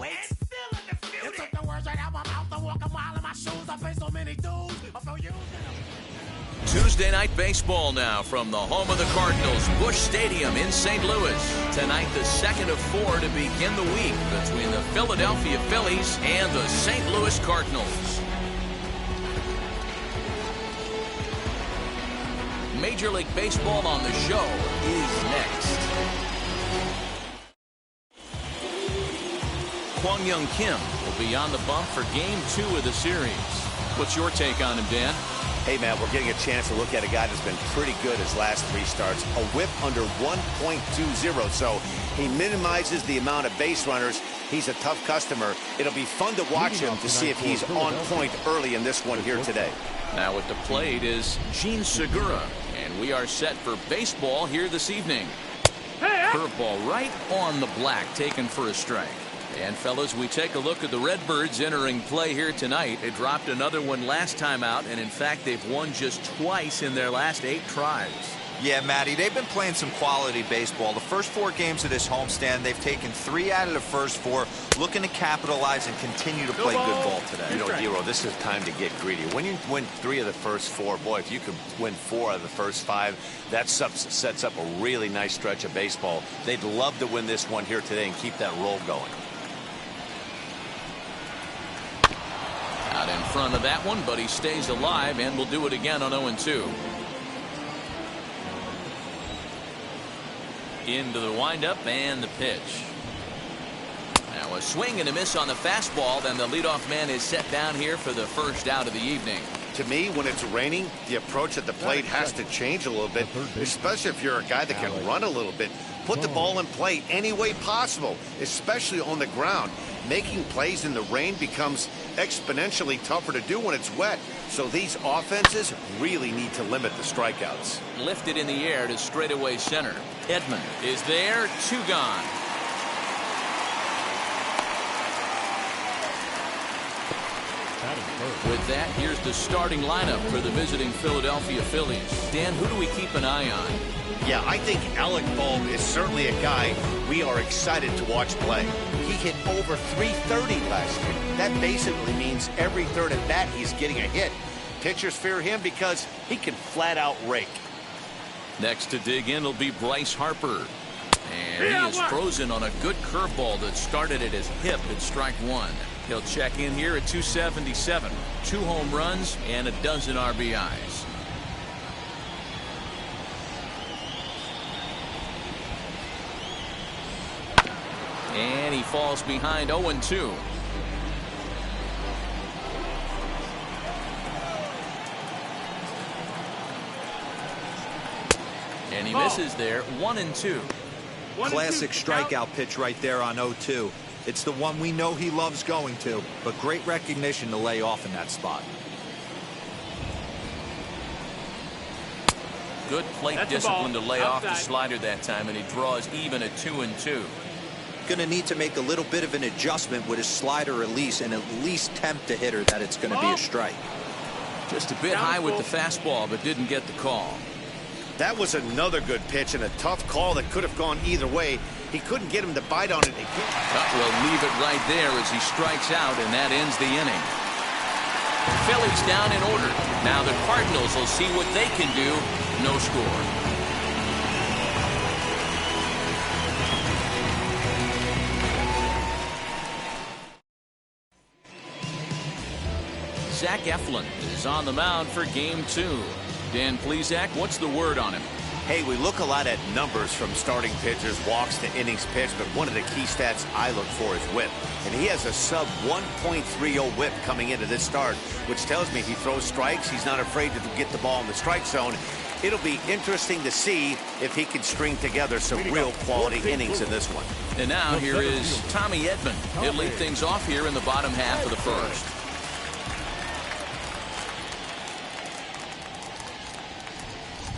weights. It took the words right out my mouth to walk a mile in my shoes. I faced so many dudes. I feel used. Tuesday night baseball now from the home of the Cardinals, Busch Stadium in St. Louis. Tonight, the second of 4 to begin the week between the Philadelphia Phillies and the St. Louis Cardinals. Major League Baseball on the show is next. Kwang Young Kim will be on the bump for Game 2 of the series. What's your take on him, Dan? Hey, man, we're getting a chance to look at a guy that's been pretty good his last 3 starts. A whip under 1.20, so he minimizes the amount of base runners. He's a tough customer. It'll be fun to watch him to see if he's on point early in this one here today. Now at the plate is Gene Segura, and we are set for baseball here this evening. Curveball right on the black, taken for a strike. And fellas, we take a look at the Redbirds entering play here tonight. They dropped another one last time out, and in fact they've won just twice in their last 8 tries. Yeah, Matty, they've been playing some quality baseball. The first 4 games of this homestand, they've taken 3 out of the first 4, looking to capitalize and continue to play good ball today. You know, Hero, this is time to get greedy. When you win 3 of the first 4, boy, if you could win 4 out of the first 5, that sets up a really nice stretch of baseball. They'd love to win this one here today and keep that roll going. Out in front of that one, but he stays alive and will do it again on 0-2. Into the windup and the pitch. Now a swing and a miss on the fastball. Then the leadoff man is set down here for the first out of the evening. To me, when it's raining, the approach at the plate has to change a little bit, especially if you're a guy that can run a little bit. Put the ball in play any way possible, especially on the ground. Making plays in the rain becomes exponentially tougher to do when it's wet. So these offenses really need to limit the strikeouts. Lifted in the air to straightaway center. Edman is there, 2 gone. With that, here's the starting lineup for the visiting Philadelphia Phillies. Dan, who do we keep an eye on? Yeah, I think Alec Bohm is certainly a guy we are excited to watch play. He hit over 330 last year. That basically means every third at bat he's getting a hit. Pitchers fear him because he can flat out rake. Next to dig in will be Bryce Harper. And he is frozen on a good curveball that started at his hip at strike 1. He'll check in here at 277. 2 home runs and a dozen RBIs. And he falls behind 0-2. And he misses there, 1-2. Classic strikeout pitch right there on 0-2. It's the one we know he loves going to, but great recognition to lay off in that spot. Good plate discipline to lay off the slider that time, and he draws even at 2-2. Going to need to make a little bit of an adjustment with his slider release and at least tempt the hitter that it's going to be a strike. Just a bit high with the fastball, but didn't get the call. That was another good pitch and a tough call that could have gone either way. He couldn't get him to bite on it again. But will leave it right there as he strikes out, and that ends the inning. Phillies down in order. Now the Cardinals will see what they can do. No score. Zach Eflin is on the mound for Game 2. Dan Plesac, what's the word on him? Hey, we look a lot at numbers from starting pitchers, walks to innings pitched, but one of the key stats I look for is whip. And he has a sub 1.30 whip coming into this start, which tells me if he throws strikes, he's not afraid to get the ball in the strike zone. It'll be interesting to see if he can string together some real quality innings in this one. And now here is Tommy Edman. He'll lead things off here in the bottom half of the first.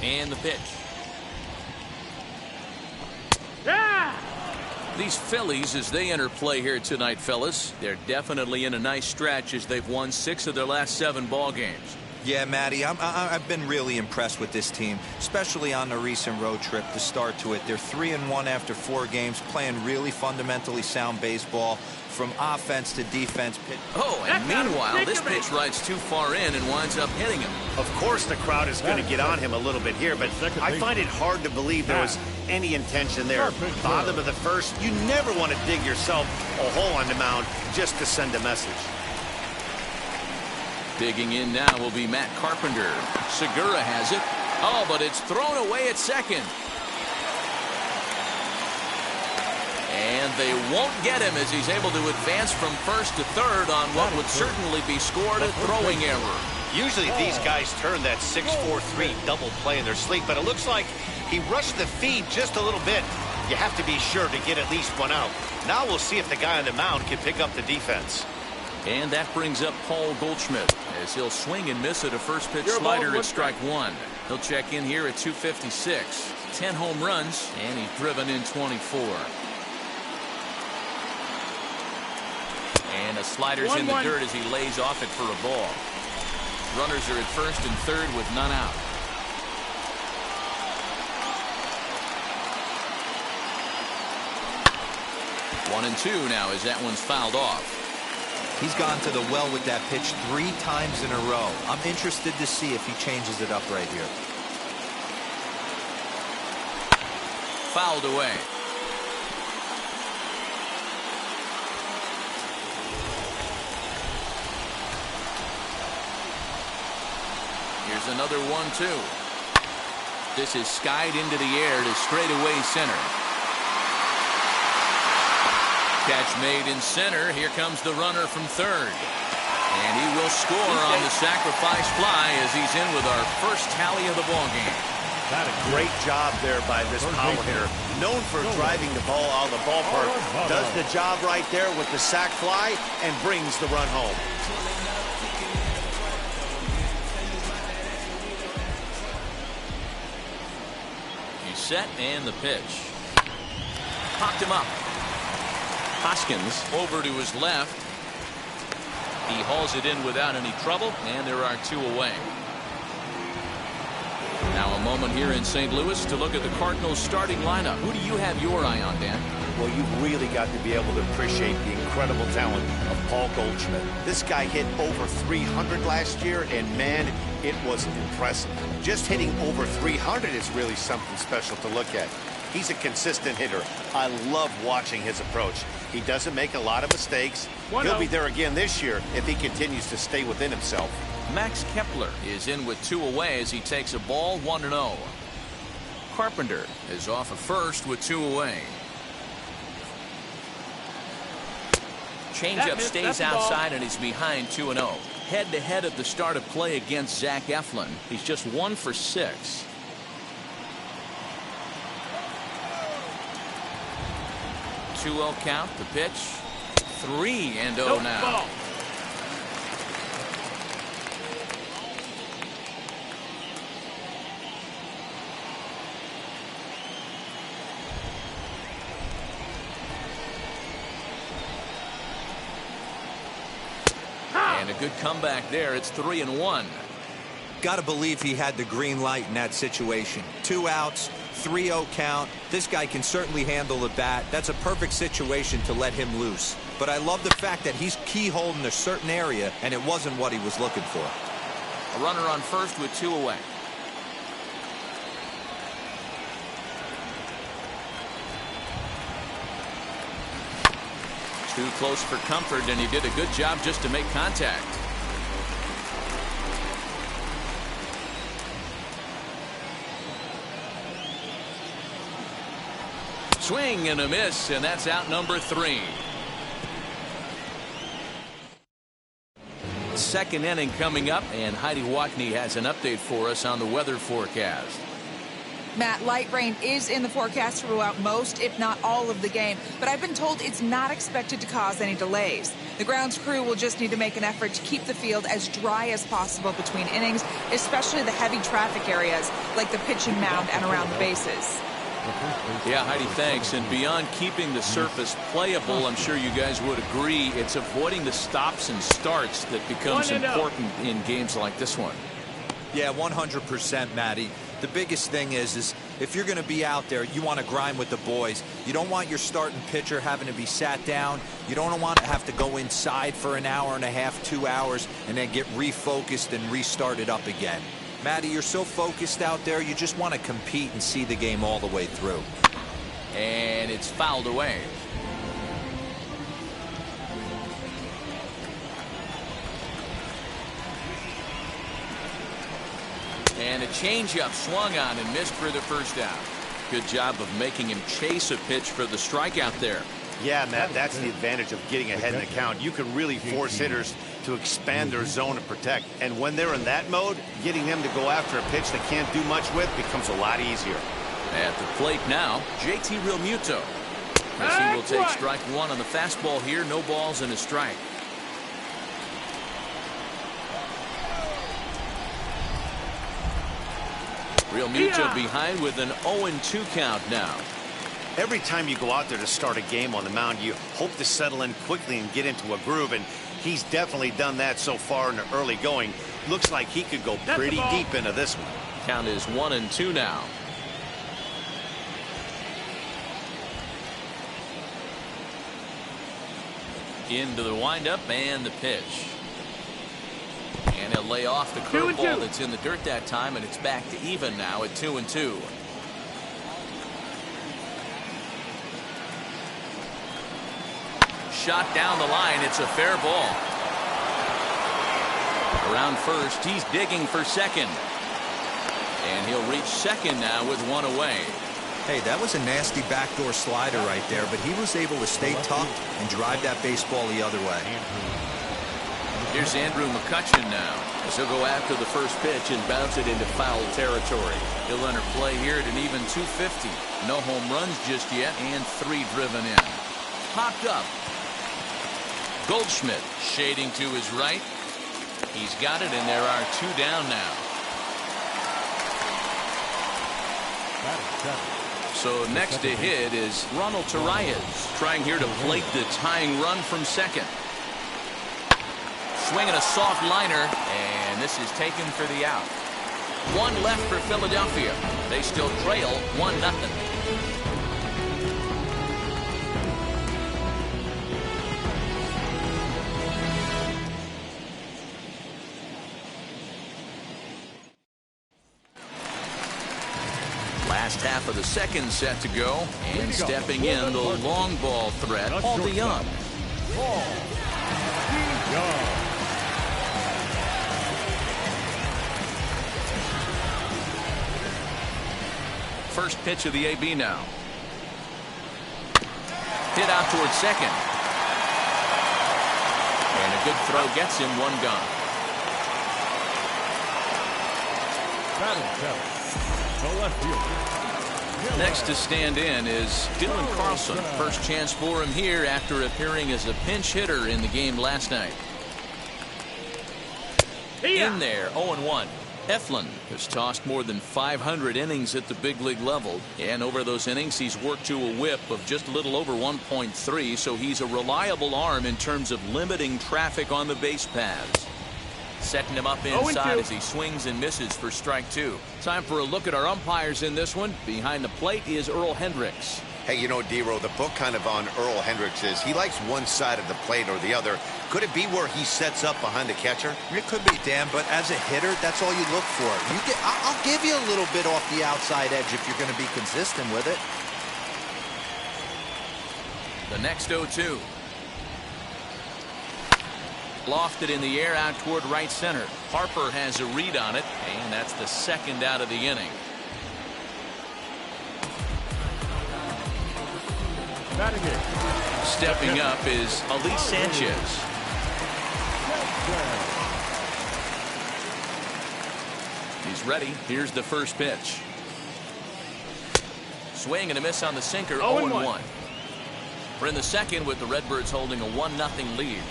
And the pitch. These Phillies, as they enter play here tonight, fellas, they're definitely in a nice stretch as they've won 6 of their last 7 ball games. Yeah, Matty, I've been really impressed with this team, especially on the recent road trip, the start to it. They're 3-1 after 4 games, playing really fundamentally sound baseball from offense to defense. Oh, and meanwhile, this pitch rides too far in and winds up hitting him. Of course, the crowd is going to get on him a little bit here, but I find it hard to believe there was any intention there. Bottom of the first, you never want to dig yourself a hole on the mound just to send a message. Digging in now will be Matt Carpenter. Segura has it. Oh, but it's thrown away at second. And they won't get him as he's able to advance from first to third on what would certainly be scored a throwing error. Usually these guys turn that 6-4-3 double play in their sleep, but it looks like he rushed the feed just a little bit. You have to be sure to get at least one out. Now we'll see if the guy on the mound can pick up the defense. And that brings up Paul Goldschmidt as he'll swing and miss at a first pitch slider at strike 1. He'll check in here at 256. 10 home runs, and he's driven in 24. And a slider's in the dirt as he lays off it for a ball. Runners are at first and third with none out. One and two now as that one's fouled off. He's gone to the well with that pitch 3 times in a row. I'm interested to see if he changes it up right here. Fouled away. Here's another 1-2. This is skied into the air to straightaway center. Catch made in center. Here comes the runner from third. And he will score on the sacrifice fly as he's in with our first tally of the ballgame. Got a great job there by this power hitter. Known for driving the ball out of the ballpark. Does the job right there with the sac fly and brings the run home. He's set and the pitch. Popped him up. Hoskins over to his left. He hauls it in without any trouble, and there are 2 away. Now a moment here in St. Louis to look at the Cardinals starting lineup. Who do you have your eye on, Dan? Well, you've really got to be able to appreciate the incredible talent of Paul Goldschmidt. This guy hit over 300 last year, and man, it was impressive. Just hitting over 300 is really something special to look at. He's a consistent hitter. I love watching his approach. He doesn't make a lot of mistakes. He'll be there again this year if he continues to stay within himself. Max Kepler is in with 2 away as he takes a ball 1-0. Carpenter is off of first with 2 away. Changeup stays outside and he's behind 2-0. Head-to-head at the start of play against Zach Eflin. He's just 1 for 6. 2-0 count. The pitch. 3-0 now. And a good comeback there. It's 3-1. Got to believe he had the green light in that situation. 2 outs, 3-0 count. This guy can certainly handle the bat. That's a perfect situation to let him loose. But I love the fact that he's keyholed in a certain area, and it wasn't what he was looking for. A runner on first with 2 away. Too close for comfort, and he did a good job just to make contact. Swing and a miss, and that's out number 3. Second inning coming up, and Heidi Watney has an update for us on the weather forecast. Matt, light rain is in the forecast throughout most, if not all, of the game, but I've been told it's not expected to cause any delays. The grounds crew will just need to make an effort to keep the field as dry as possible between innings, especially the heavy traffic areas like the pitching mound and around the bases. Yeah, Heidi, thanks. And beyond keeping the surface playable, I'm sure you guys would agree, it's avoiding the stops and starts that becomes important in games like this one. Yeah, 100%, Matty. The biggest thing is if you're going to be out there, you want to grind with the boys. You don't want your starting pitcher having to be sat down. You don't want to have to go inside for an hour and a half, 2 hours, and then get refocused and restarted up again. Matty, you're so focused out there, you just want to compete and see the game all the way through. And it's fouled away. And a changeup swung on and missed for the first out. Good job of making him chase a pitch for the strikeout there. Yeah, Matt, that's the advantage of getting ahead in the count. You can really force hitters to expand their zone and protect. And when they're in that mode, getting them to go after a pitch they can't do much with becomes a lot easier. At the plate now, JT Realmuto. As he will take strike one on the fastball here. No balls and a strike. Realmuto behind with an 0-2 count now. Every time you go out there to start a game on the mound, you hope to settle in quickly and get into a groove, and he's definitely done that so far in the early going. Looks like he could go pretty deep into this one. Count is 1-2 now. Into the windup and the pitch. And he'll lay off the curveball that's in the dirt that time, and it's back to even now at 2-2. Shot down the line. It's a fair ball. Around first, he's digging for second. And he'll reach second now with one away. Hey, that was a nasty backdoor slider right there, but he was able to stay tucked and drive that baseball the other way. Here's Andrew McCutchen now. He'll go after the first pitch and bounce it into foul territory. He'll enter play here at an even 250. No home runs just yet, and 3 driven in. Popped up. Goldschmidt shading to his right. He's got it, and there are 2 down now. So next to hit is Ronald Torreyes, trying here to plate the tying run from second. Swinging a soft liner, and this is taken for the out. 1 left for Philadelphia. They still trail 1-0. Last half of the second set to go, and stepping in the long ball threat, Paul DeYoung. First pitch of the AB now. Hit out towards second. And a good throw gets him 1 gone. Next to stand in is Dylan Carlson. First chance for him here after appearing as a pinch hitter in the game last night. In there, 0-1. Eflin has tossed more than 500 innings at the big league level, and over those innings he's worked to a whip of just a little over 1.3, so he's a reliable arm in terms of limiting traffic on the base paths. Setting him up inside as he swings and misses for strike 2. Time for a look at our umpires in this one. Behind the plate is Earl Hendricks. Hey, you know, D-Row, the book kind of on Earl Hendricks is he likes one side of the plate or the other. Could it be where he sets up behind the catcher? It could be, Dan, but as a hitter, that's all you look for. I'll give you a little bit off the outside edge if you're going to be consistent with it. The next 0-2. Lofted in the air out toward right center. Harper has a read on it, and that's the second out of the inning. Stepping up is Elise Sanchez. He's ready. Here's the first pitch. Swing and a miss on the sinker. 0-1. We're in the second with the Redbirds holding a 1-0 lead.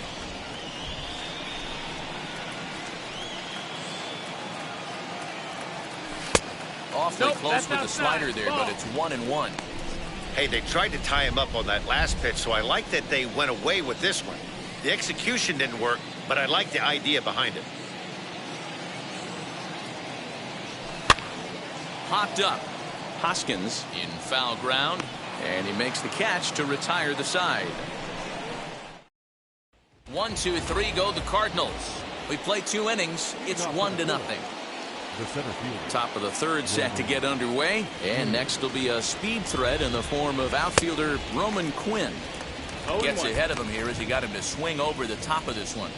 Awfully close with the slider there, but it's 1-1. Hey, they tried to tie him up on that last pitch, so I like that they went away with this one. The execution didn't work, but I like the idea behind it. Popped up. Hoskins in foul ground, and he makes the catch to retire the side. 1, 2, 3 go the Cardinals. We play 2 innings. It's 1-0. Top of the third set to get underway, and next will be a speed threat in the form of outfielder Roman Quinn. Gets ahead of him here as he got him to swing over the top of this one.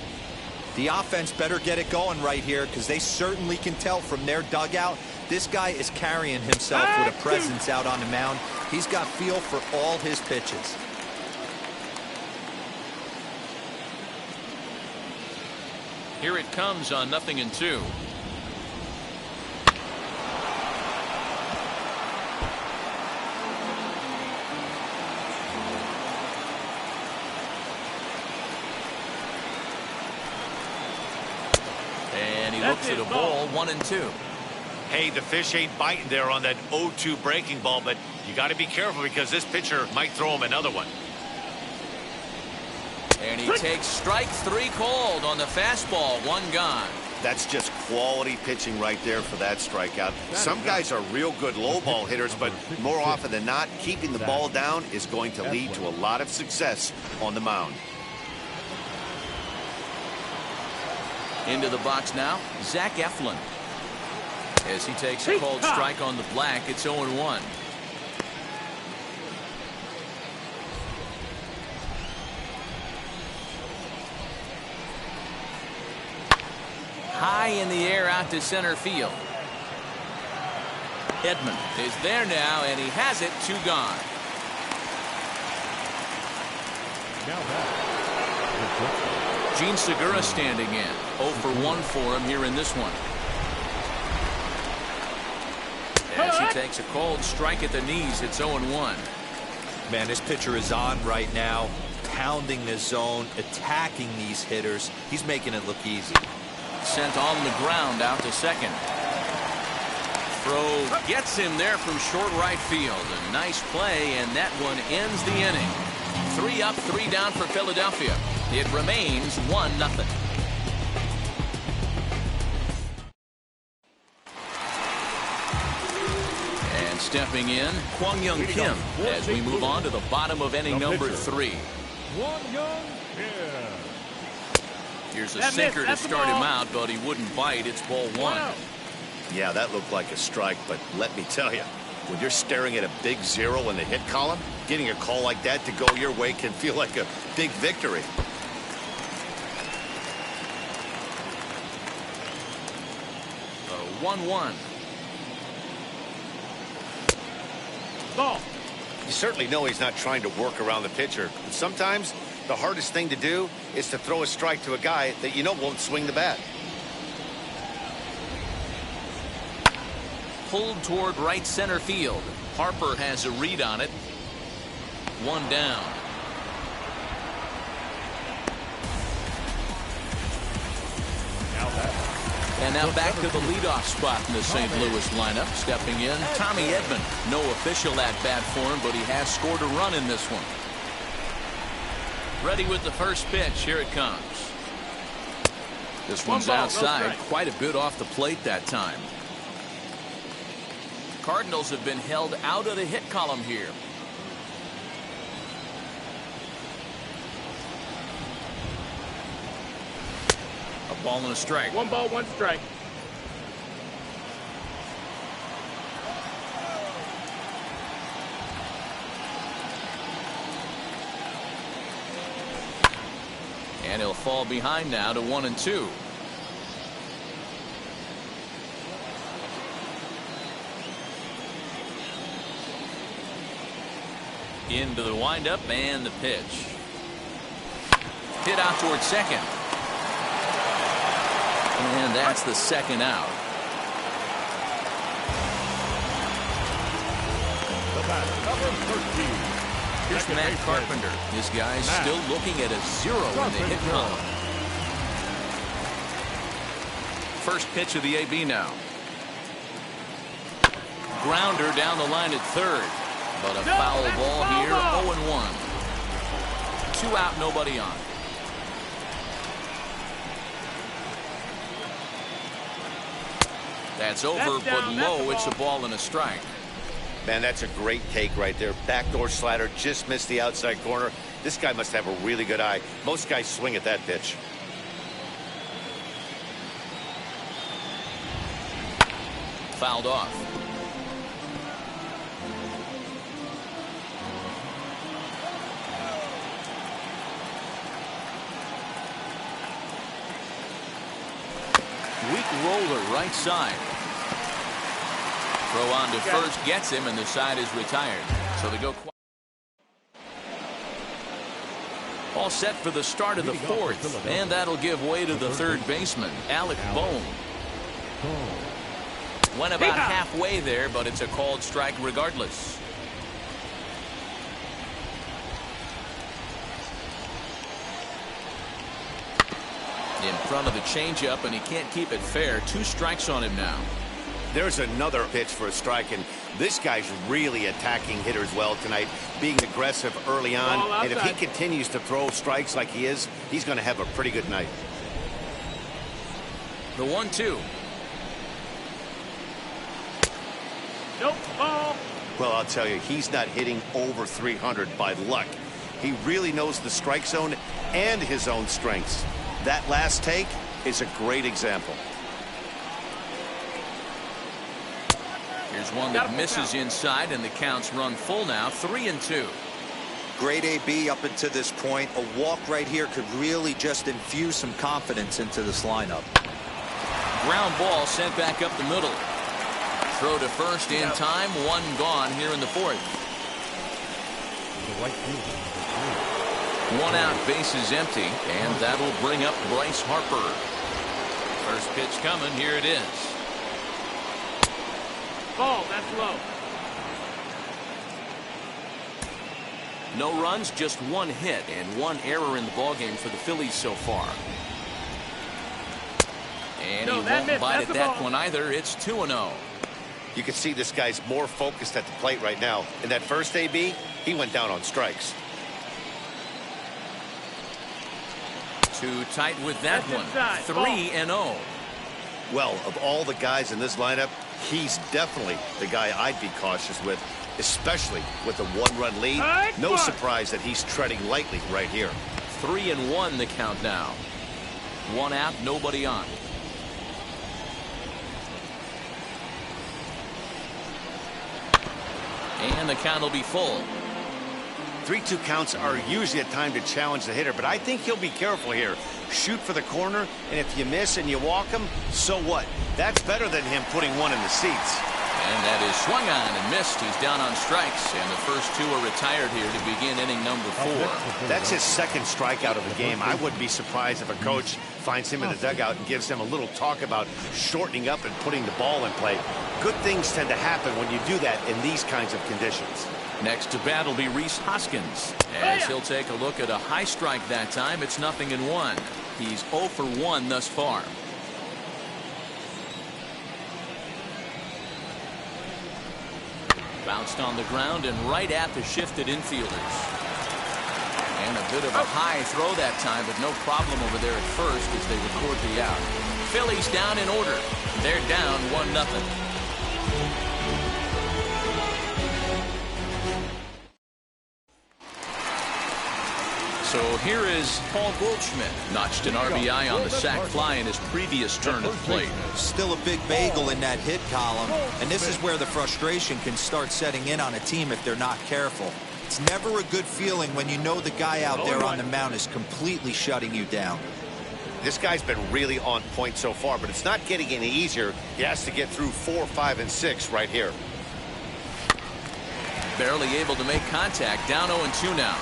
The offense better get it going right here, because they certainly can tell from their dugout this guy is carrying himself with a presence out on the mound. He's got feel for all his pitches. Here it comes on 0-2. And he looks at a ball, 1-2. Hey, the fish ain't biting there on that 0-2 breaking ball, but you got to be careful because this pitcher might throw him another one. And he takes strike 3 called on the fastball, 1 gone. That's just quality pitching right there for that strikeout. Some guys are real good low ball hitters, but more often than not, keeping the ball down is going to lead to a lot of success on the mound. Into the box now, Zach Eflin. As he takes a cold strike on the black, it's 0-1. High in the air out to center field. Edman is there now, and he has it, 2 gone. Gene Segura standing in. 0 for 1 for him here in this one. As he takes a cold strike at the knees, it's 0-1. Man, this pitcher is on right now, pounding the zone, attacking these hitters. He's making it look easy. Sent on the ground out to second. Throw gets him there from short right field. A nice play, and that one ends the inning. 3 up, 3 down for Philadelphia. It remains 1-0. Stepping in, Kwang Young Kim, as we move on to the bottom of inning number 3. Here's a sinker to start him out, but he wouldn't bite. It's ball 1. Yeah, that looked like a strike, but let me tell you, when you're staring at a big 0 in the hit column, getting a call like that to go your way can feel like a big victory. A 1-1. You certainly know he's not trying to work around the pitcher, but sometimes the hardest thing to do is to throw a strike to a guy that you know won't swing the bat. Pulled toward right center field. Harper has a read on it. 1 down. And now back to the leadoff spot in the St. Louis lineup. Stepping in, Tommy Edman. No official at-bat for him, but he has scored a run in this one. Ready with the first pitch. Here it comes. This one's outside. Quite a bit off the plate that time. Cardinals have been held out of the hit column here. A ball and a strike. 1 ball, 1 strike. And he'll fall behind now to 1-2. Into the windup and the pitch. Hit out towards second. And that's the second out. Here's Matt Carpenter. This guy's still looking at a 0 in the hit column. First pitch of the AB now. Grounder down the line at third. But a foul ball here, 0-1. 2 out, nobody on. That's over, but low. It's a ball and a strike. Man, that's a great take right there. Backdoor slider, just missed the outside corner. This guy must have a really good eye. Most guys swing at that pitch. Fouled off. Weak roller right side. Throw on to first, gets him, and the side is retired. So they go. All set for the start of the fourth, and that'll give way to the third baseman, Alec Bohm. Went about halfway there, but it's a called strike regardless. In front of the changeup, and he can't keep it fair. 2 strikes on him now. There's another pitch for a strike, and this guy's really attacking hitters well tonight, being aggressive early on. And if he continues to throw strikes like he is, he's going to have a pretty good night. The 1-2. Nope, ball. Well, I'll tell you, he's not hitting over 300 by luck. He really knows the strike zone and his own strengths. That last take is a great example. Here's one that misses inside, and the count's run full now, 3-2. Great AB up until this point. A walk right here could really just infuse some confidence into this lineup. Ground ball sent back up the middle. Throw to first in time. 1 gone here in the fourth. 1 out, bases empty, and that'll bring up Bryce Harper. First pitch coming. Here it is. Ball, that's low. No runs, just 1 hit and 1 error in the ballgame for the Phillies so far. And he won't bite at that one either. It's 2-0. You can see this guy's more focused at the plate right now. In that first AB, he went down on strikes. Too tight with that one. 3-0. Well, of all the guys in this lineup, he's definitely the guy I'd be cautious with, especially with a 1-run lead. No surprise that he's treading lightly right here. 3-1 the count now. 1 out, nobody on. And the count will be full. 3-2 counts are usually a time to challenge the hitter, but I think he'll be careful here. Shoot for the corner, and if you miss and you walk him, so what? That's better than him putting 1 in the seats. And that is swung on and missed. He's down on strikes, and the first 2 are retired here to begin inning number 4. That's his second strikeout of the game. I wouldn't be surprised if a coach finds him in the dugout and gives him a little talk about shortening up and putting the ball in play. Good things tend to happen when you do that in these kinds of conditions. Next to bat will be Rhys Hoskins, as he'll take a look at a high strike that time. It's 0-1. He's 0 for 1 thus far. Bounced on the ground and right at the shifted infielders. And a bit of a high throw that time, but no problem over there at first as they record the out. Phillies down in order. They're down 1-0. So here is Paul Goldschmidt. Notched an RBI on the sac fly in his previous turn of plate. Still a big bagel in that hit column, and this is where the frustration can start setting in on a team if they're not careful. It's never a good feeling when you know the guy out there on the mound is completely shutting you down. This guy's been really on point so far, but it's not getting any easier. He has to get through 4, 5, and 6 right here. Barely able to make contact. Down 0-2 now.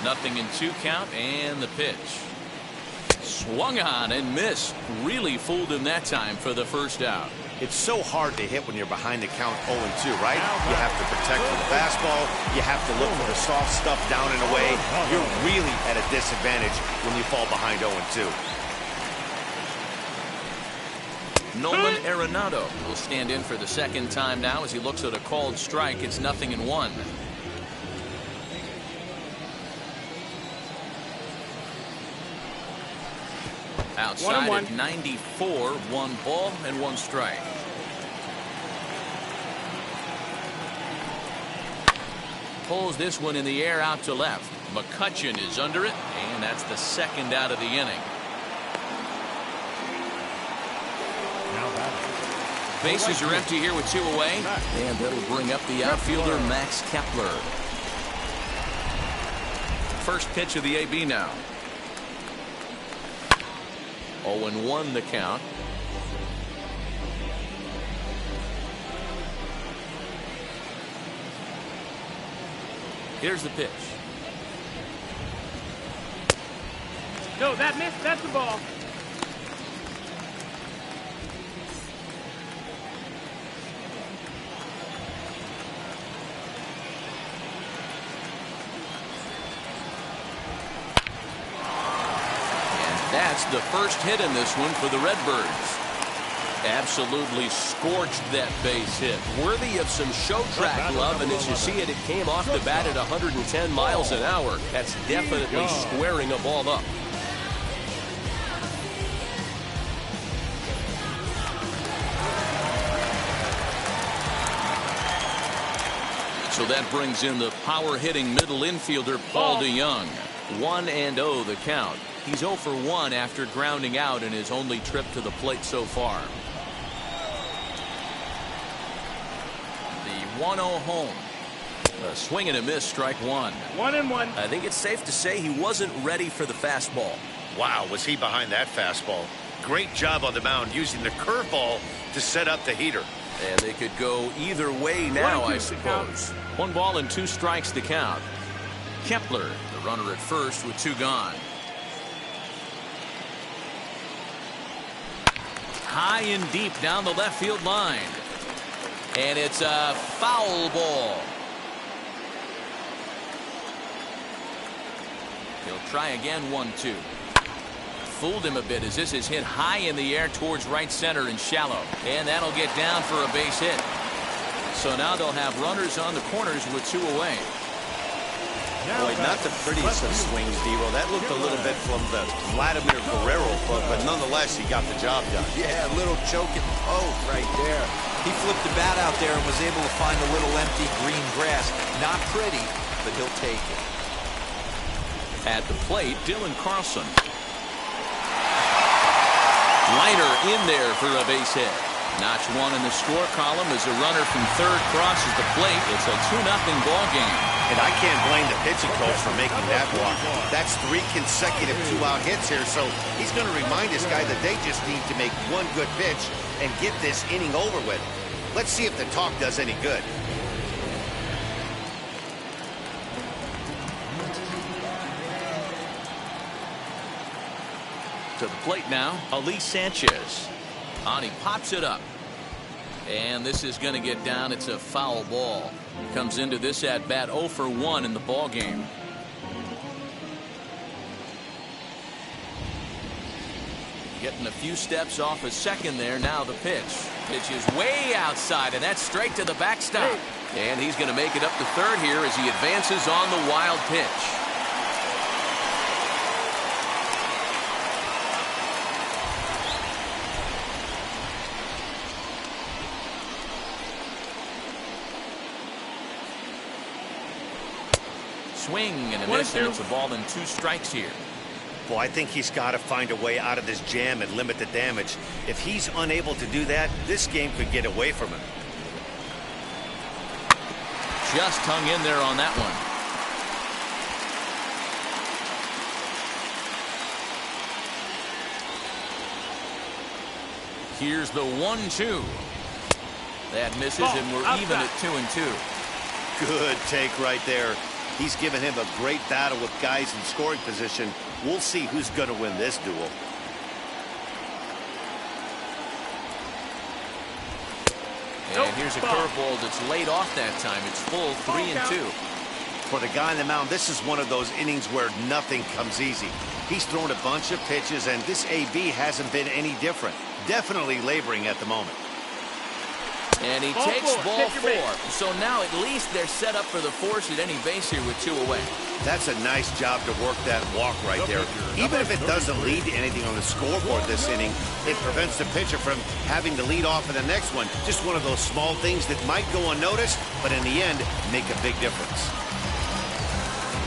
Nothing in 2 count, and the pitch. Swung on and missed. Really fooled him that time for the first out. It's so hard to hit when you're behind the count 0-2, right? You have to protect the fastball. You have to look for the soft stuff down and away. You're really at a disadvantage when you fall behind 0-2. Nolan Arenado will stand in for the second time now as he looks at a called strike. It's 0-1. Outside at 94, 1 ball and 1 strike. Pulls this one in the air out to left. McCutchen is under it, and that's the second out of the inning. Bases are empty here with 2 away, and that'll bring up the outfielder Max Kepler. First pitch of the AB now. 0-1 the count. Here's the pitch. No, that missed. That's the ball. That's the first hit in this one for the Redbirds. Absolutely scorched that base hit. Worthy of some show track love, and as you see it, it came off the bat at 110 miles an hour. That's definitely squaring a ball up. So that brings in the power-hitting middle infielder Paul DeYoung. 1-0 the count. He's 0 for 1 after grounding out in his only trip to the plate so far. The 1-0 home. A swing and a miss, strike 1. 1-1. I think it's safe to say he wasn't ready for the fastball. Wow, was he behind that fastball. Great job on the mound using the curveball to set up the heater. And they could go either way now, I suppose. 1 ball and 2 strikes to count. Kepler, the runner at first with 2 gone. High and deep down the left field line. And it's a foul ball. He'll try again, 1-2. Fooled him a bit as this is hit high in the air towards right center and shallow. And that'll get down for a base hit. So now they'll have runners on the corners with 2 away. Boy, not the prettiest of swings, Dero. That looked a little bit from the Vladimir Guerrero club, but nonetheless, he got the job done. Yeah, a little choking poke right there. He flipped the bat out there and was able to find a little empty green grass. Not pretty, but he'll take it. At the plate, Dylan Carlson. Liner in there for a base hit. Notch 1 in the score column as a runner from third crosses the plate. It's a 2-0 ball game. And I can't blame the pitching coach for making that walk. That's 3 consecutive 2-out hits here, so he's going to remind this guy that they just need to make 1 good pitch and get this inning over with. Let's see if the talk does any good. To the plate now, Ali Sanchez. He pops it up. And this is going to get down. It's a foul ball. Comes into this at bat 0 for 1 in the ball game. Getting a few steps off a second there. Now the pitch. Pitch is way outside, and that's straight to the backstop. And he's going to make it up to third here as he advances on the wild pitch. Swing and a miss, and it's a ball and 2 strikes here. Boy, I think he's got to find a way out of this jam and limit the damage. If he's unable to do that, this game could get away from him. Just hung in there on that one. Here's the 1-2. That misses, and we're even at 2-2. Good take right there. He's given him a great battle with guys in scoring position. We'll see who's going to win this duel. And here's a curveball that's laid off that time. It's full 3-2. For the guy on the mound, this is one of those innings where nothing comes easy. He's thrown a bunch of pitches, and this AB hasn't been any different. Definitely laboring at the moment. And he takes ball 4. So now at least they're set up for the force at any base here with 2 away. That's a nice job to work that walk right there. Even if it doesn't lead to anything on the scoreboard this inning, it prevents the pitcher from having to lead off in the next one. Just one of those small things that might go unnoticed, but in the end, make a big difference.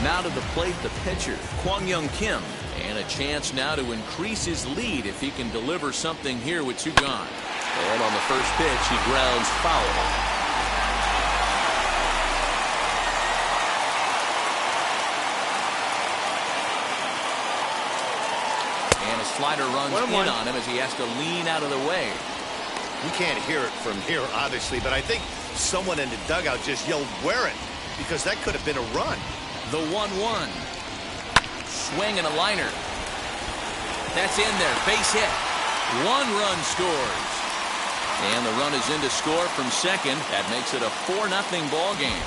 Now to the plate, the pitcher, Kwang Young Kim. And a chance now to increase his lead if he can deliver something here with 2 gone. And on the first pitch, he grounds foul. And a slider runs in on him as he has to lean out of the way. We can't hear it from here, obviously, but I think someone in the dugout just yelled, "Wear it," because that could have been a run. The 1-1. Swing and a liner. That's in there. Base hit. 1 run scores. And the run is in to score from second. That makes it a 4-0 ball game.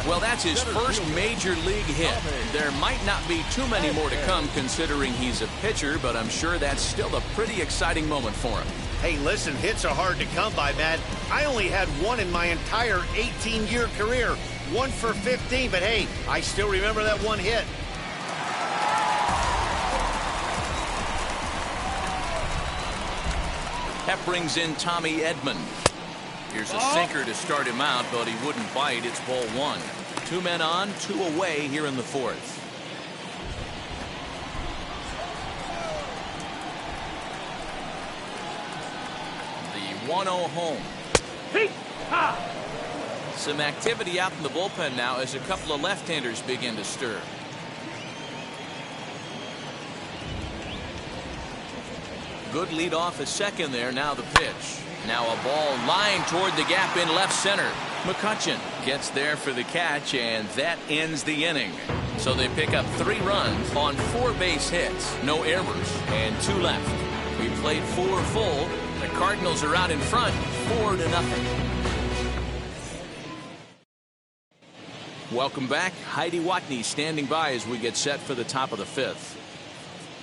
Well, that's his first major league hit. There might not be too many more to come considering he's a pitcher, but I'm sure that's still a pretty exciting moment for him. Hey, listen, hits are hard to come by, Matt. I only had 1 in my entire 18-year career. 1 for 15, but hey, I still remember that 1 hit. That brings in Tommy Edman. Here's a sinker to start him out, but he wouldn't bite. It's ball 1. 2 men on, 2 away here in the 4th. The 1-0 home. Some activity out in the bullpen now as a couple of left-handers begin to stir. Good lead off a second there. Now the pitch. Now a ball lined toward the gap in left center. McCutchen gets there for the catch, and that ends the inning. So they pick up 3 runs on 4 base hits. No errors, and 2 left. We played 4 full. The Cardinals are out in front, 4-0. Welcome back. Heidi Watney standing by as we get set for the top of the 5th.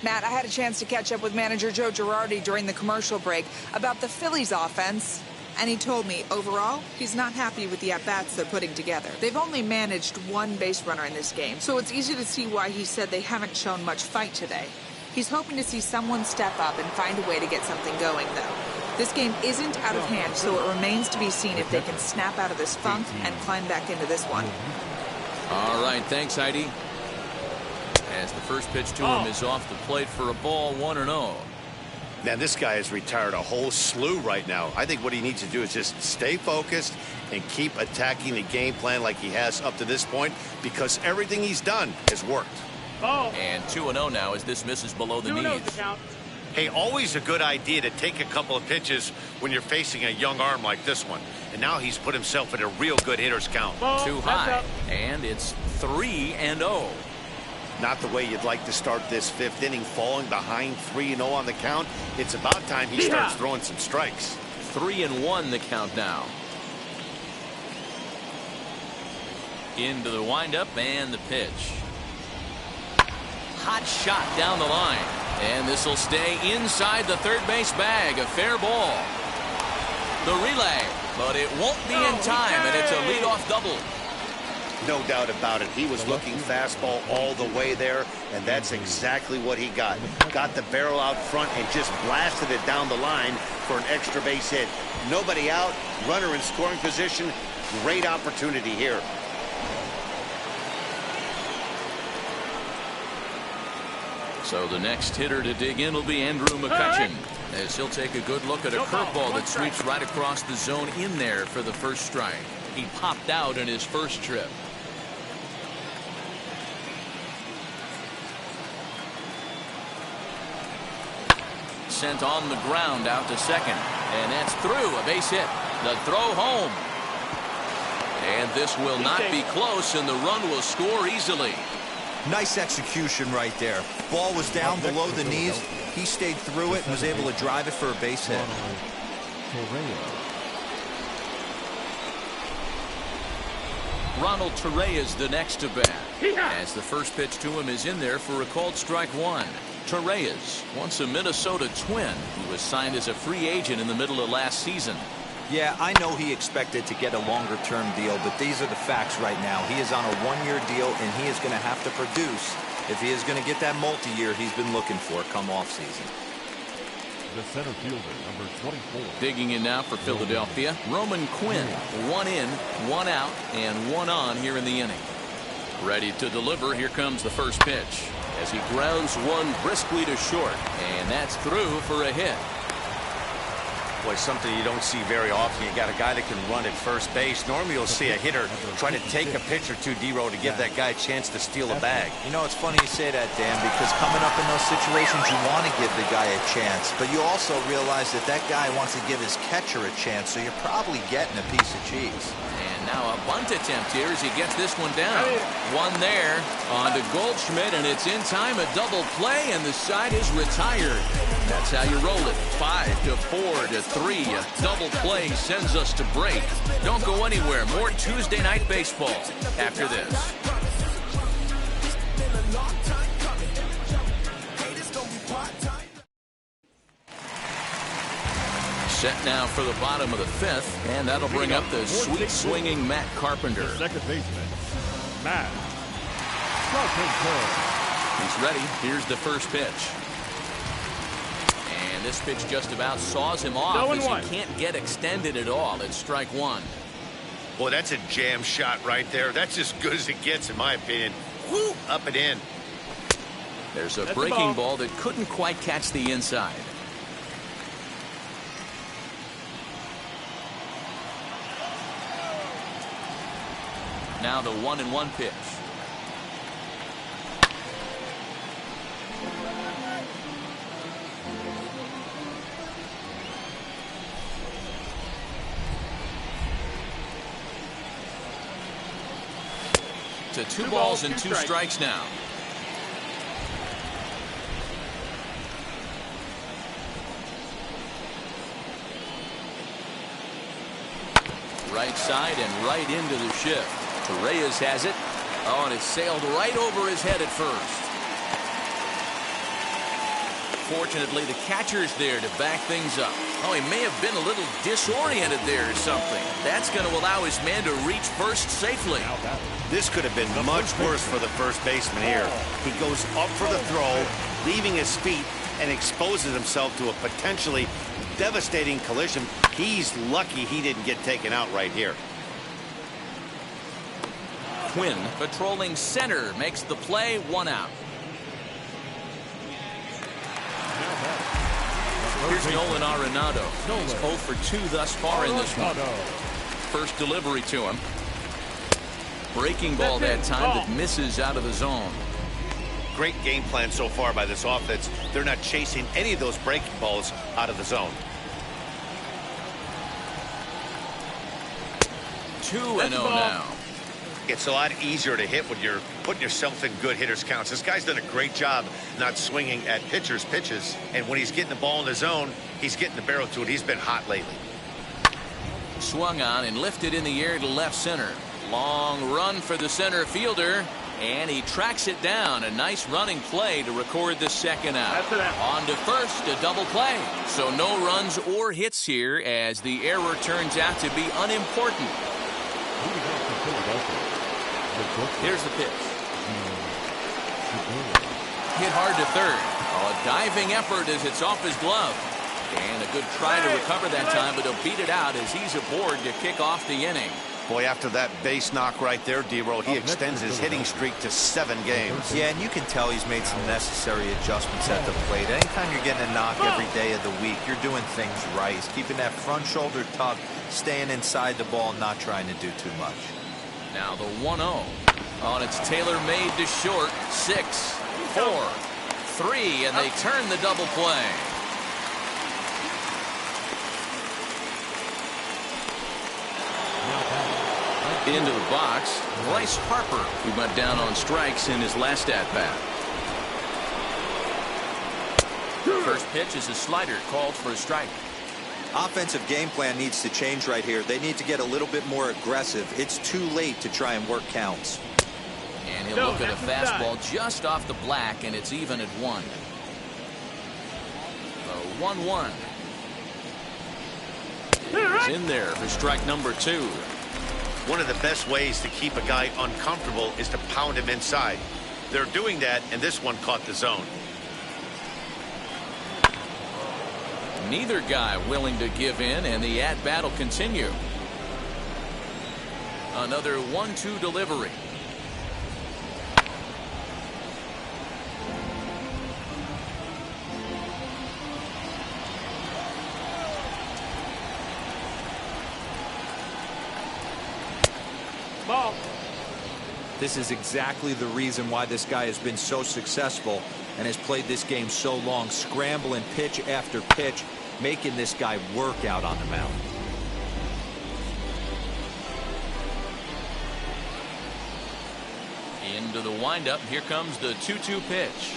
Matt, I had a chance to catch up with manager Joe Girardi during the commercial break about the Phillies offense, and he told me overall he's not happy with the at-bats they're putting together. They've only managed 1 base runner in this game, so it's easy to see why he said they haven't shown much fight today. He's hoping to see someone step up and find a way to get something going, though. This game isn't out of hand, so it remains to be seen if they can snap out of this funk and climb back into this one. All right, thanks, Heidi. As the first pitch to him is off the plate for a ball, 1-0. Man, this guy has retired a whole slew right now. I think what he needs to do is just stay focused and keep attacking the game plan like he has up to this point, because everything he's done has worked. And 2-0 now as this misses below the knees. Hey, always a good idea to take a couple of pitches when you're facing a young arm like this one. And now he's put himself in a real good hitter's count. Too high, and it's 3-0. Not the way you'd like to start this 5th inning, falling behind 3-0 on the count. It's about time he starts throwing some strikes. 3-1 the count now. Into the windup and the pitch. Hot shot down the line. And this will stay inside the third base bag. A fair ball. The relay, but it won't be in time, and it's a leadoff double. No doubt about it. He was looking fastball all the way there, and that's exactly what he got. Got the barrel out front and just blasted it down the line for an extra base hit. Nobody out, runner in scoring position. Great opportunity here. So the next hitter to dig in will be Andrew McCutchen, as he'll take a good look at a curveball that sweeps right across the zone in there for the first strike. He popped out in his first trip. Sent on the ground out to second, and that's through. A base hit. The throw home. And this will not be close, and the run will score easily. Nice execution right there. Ball was down below the knees. He stayed through it and was able to drive it for a base hit. Ronald Torrey is the next to bat, as the first pitch to him is in there for a called strike 1. Reyes, once a Minnesota Twin, who was signed as a free agent in the middle of last season. Yeah, I know he expected to get a longer-term deal, but these are the facts right now. He is on a one-year deal, and he is going to have to produce if he is going to get that multi-year he's been looking for come off-season. The center fielder, number 24. Digging in now for Philadelphia, Roman Quinn. 1 in, 1 out, and 1 on here in the inning. Ready to deliver. Here comes the first pitch as he grounds one briskly to short, and that's through for a hit. Boy, something you don't see very often. You got a guy that can run at first base. Normally you'll see a hitter try to take a pitch or two, D-Row, to give that guy a chance to steal a bag. You know, it's funny you say that, Dan, because coming up in those situations, you want to give the guy a chance, but you also realize that that guy wants to give his catcher a chance, so you're probably getting a piece of cheese. And now a bunt attempt here as he gets this one down. One there on to Goldschmidt, and it's in time, a double play, and the side is retired. That's how you roll it. 5 to 4 to 3. A double play sends us to break. Don't go anywhere. More Tuesday Night Baseball after this. Set now for the bottom of the 5th, and that'll bring up the sweet swinging Matt Carpenter. Second baseman, Matt Carpenter. He's ready. Here's the first pitch. And this pitch just about saws him off as he can't get extended at all. It's strike 1. Boy, that's a jam shot right there. That's as good as it gets, in my opinion. Woo! Up and in. There's a breaking ball that couldn't quite catch the inside. Now the 1-1 pitch. To 2 balls and 2 strikes now. Right side and right into the shift. Reyes has it. Oh, and it sailed right over his head at first. Fortunately, the catcher's there to back things up. Oh, he may have been a little disoriented there or something. That's going to allow his man to reach first safely. This could have been much worse for the first baseman here. He goes up for the throw, leaving his feet, and exposes himself to a potentially devastating collision. He's lucky he didn't get taken out right here. Quinn patrolling center makes the play. 1 out. Here's Nolan Arenado. He's 0 for 2 thus far in this one. First delivery to him. Breaking ball that time that misses out of the zone. Great game plan so far by this offense. They're not chasing any of those breaking balls out of the zone. 2-0 now. It's a lot easier to hit when you're putting yourself in good hitters' counts. This guy's done a great job not swinging at pitchers' pitches. And when he's getting the ball in the zone, he's getting the barrel to it. He's been hot lately. Swung on and lifted in the air to left center. Long run for the center fielder. And he tracks it down. A nice running play to record the second out. On to first, a double play. So no runs or hits here as the error turns out to be unimportant. Here's the pitch. Hit hard to third. Oh, a diving effort as it's off his glove. And a good try to recover that time, but he'll beat it out as he's aboard to kick off the inning. Boy, after that base knock right there, D-Row, he extends his hitting streak to 7 games. Yeah, and you can tell he's made some necessary adjustments at the plate. Anytime you're getting a knock every day of the week, you're doing things right. He's keeping that front shoulder tucked, staying inside the ball, not trying to do too much. Now the 1-0. Oh, and it's tailor-made to short. 6, 4, 3, and they turn the double play. Into the box, Bryce Harper, who went down on strikes in his last at-bat. First pitch is a slider called for a strike. Offensive game plan needs to change right here. They need to get a little bit more aggressive. It's too late to try and work counts. And he'll look at a fastball just off the black, and it's even at 1. 1-1. He's in there for strike number 2. One of the best ways to keep a guy uncomfortable is to pound him inside. They're doing that, and this one caught the zone. Neither guy willing to give in, and the at-bat will continue. Another 1-2 delivery. Ball. This is exactly the reason why this guy has been so successful and has played this game so long, scrambling pitch after pitch, making this guy work out on the mound. Into the windup. Here comes the 2-2 pitch.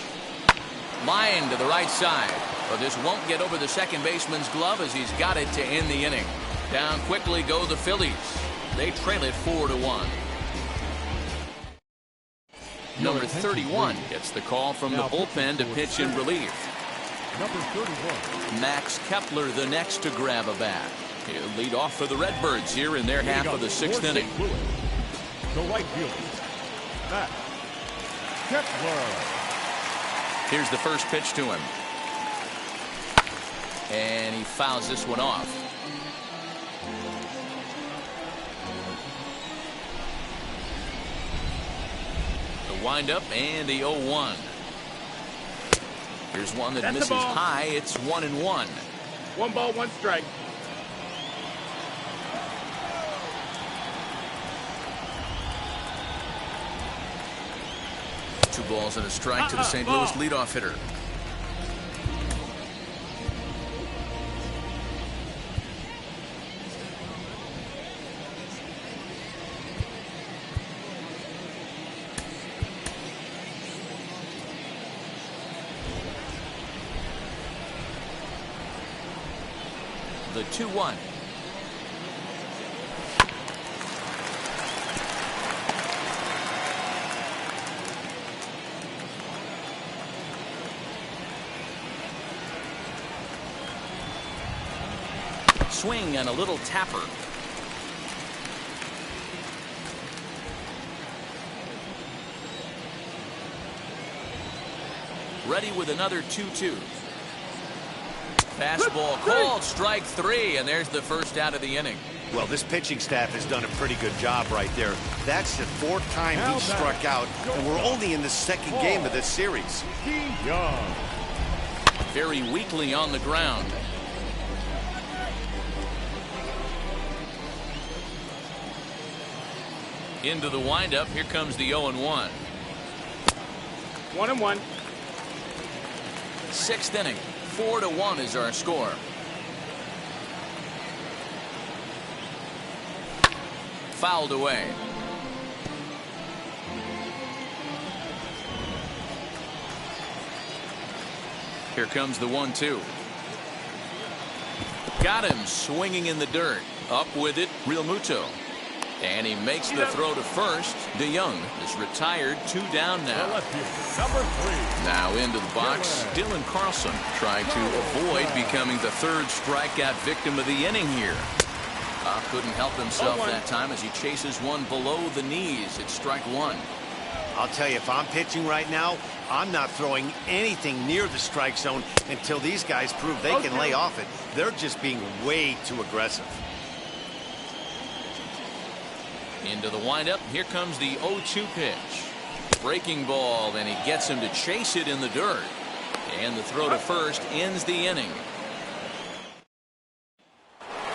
Line to the right side. But this won't get over the second baseman's glove as he's got it to end the inning. Down quickly go the Phillies. They trail it 4-1. Number 31 gets the call from the bullpen to pitch in relief. Number 31. Max Kepler the next to grab a bat. He'll lead off for the Redbirds here in their half of the 6th inning. The right fielder, Max Kepler. Here's the first pitch to him. And he fouls this one off. The windup and the 0-1. Here's one that misses high. It's 1-1. 1 ball, 1 strike. Two balls and a strike to the St. Louis leadoff hitter. The 2-1. Swing and a little tapper. Ready with another 2-2. Fastball called, strike 3, and there's the first out of the inning. Well, this pitching staff has done a pretty good job right there. That's the 4th time he struck out, and we're only in the 2nd game of this series. Young. Very weakly on the ground. Into the windup. Here comes the 0-1. 1-1. 6th inning. 4-1 is our score. Fouled away. Here comes the 1-2. Got him swinging in the dirt. Up with it, Real Muto. And he makes the throw to first. DeYoung is retired, 2 down now. Number 3. Now into the box, Dylan Carlson trying to avoid becoming the 3rd strikeout victim of the inning here. Couldn't help himself that time as he chases one below the knees. It's strike 1. I'll tell you, if I'm pitching right now, I'm not throwing anything near the strike zone until these guys prove they can lay off it. They're just being way too aggressive. Into the windup. Here comes the 0-2 pitch. Breaking ball, and he gets him to chase it in the dirt. And the throw to first ends the inning.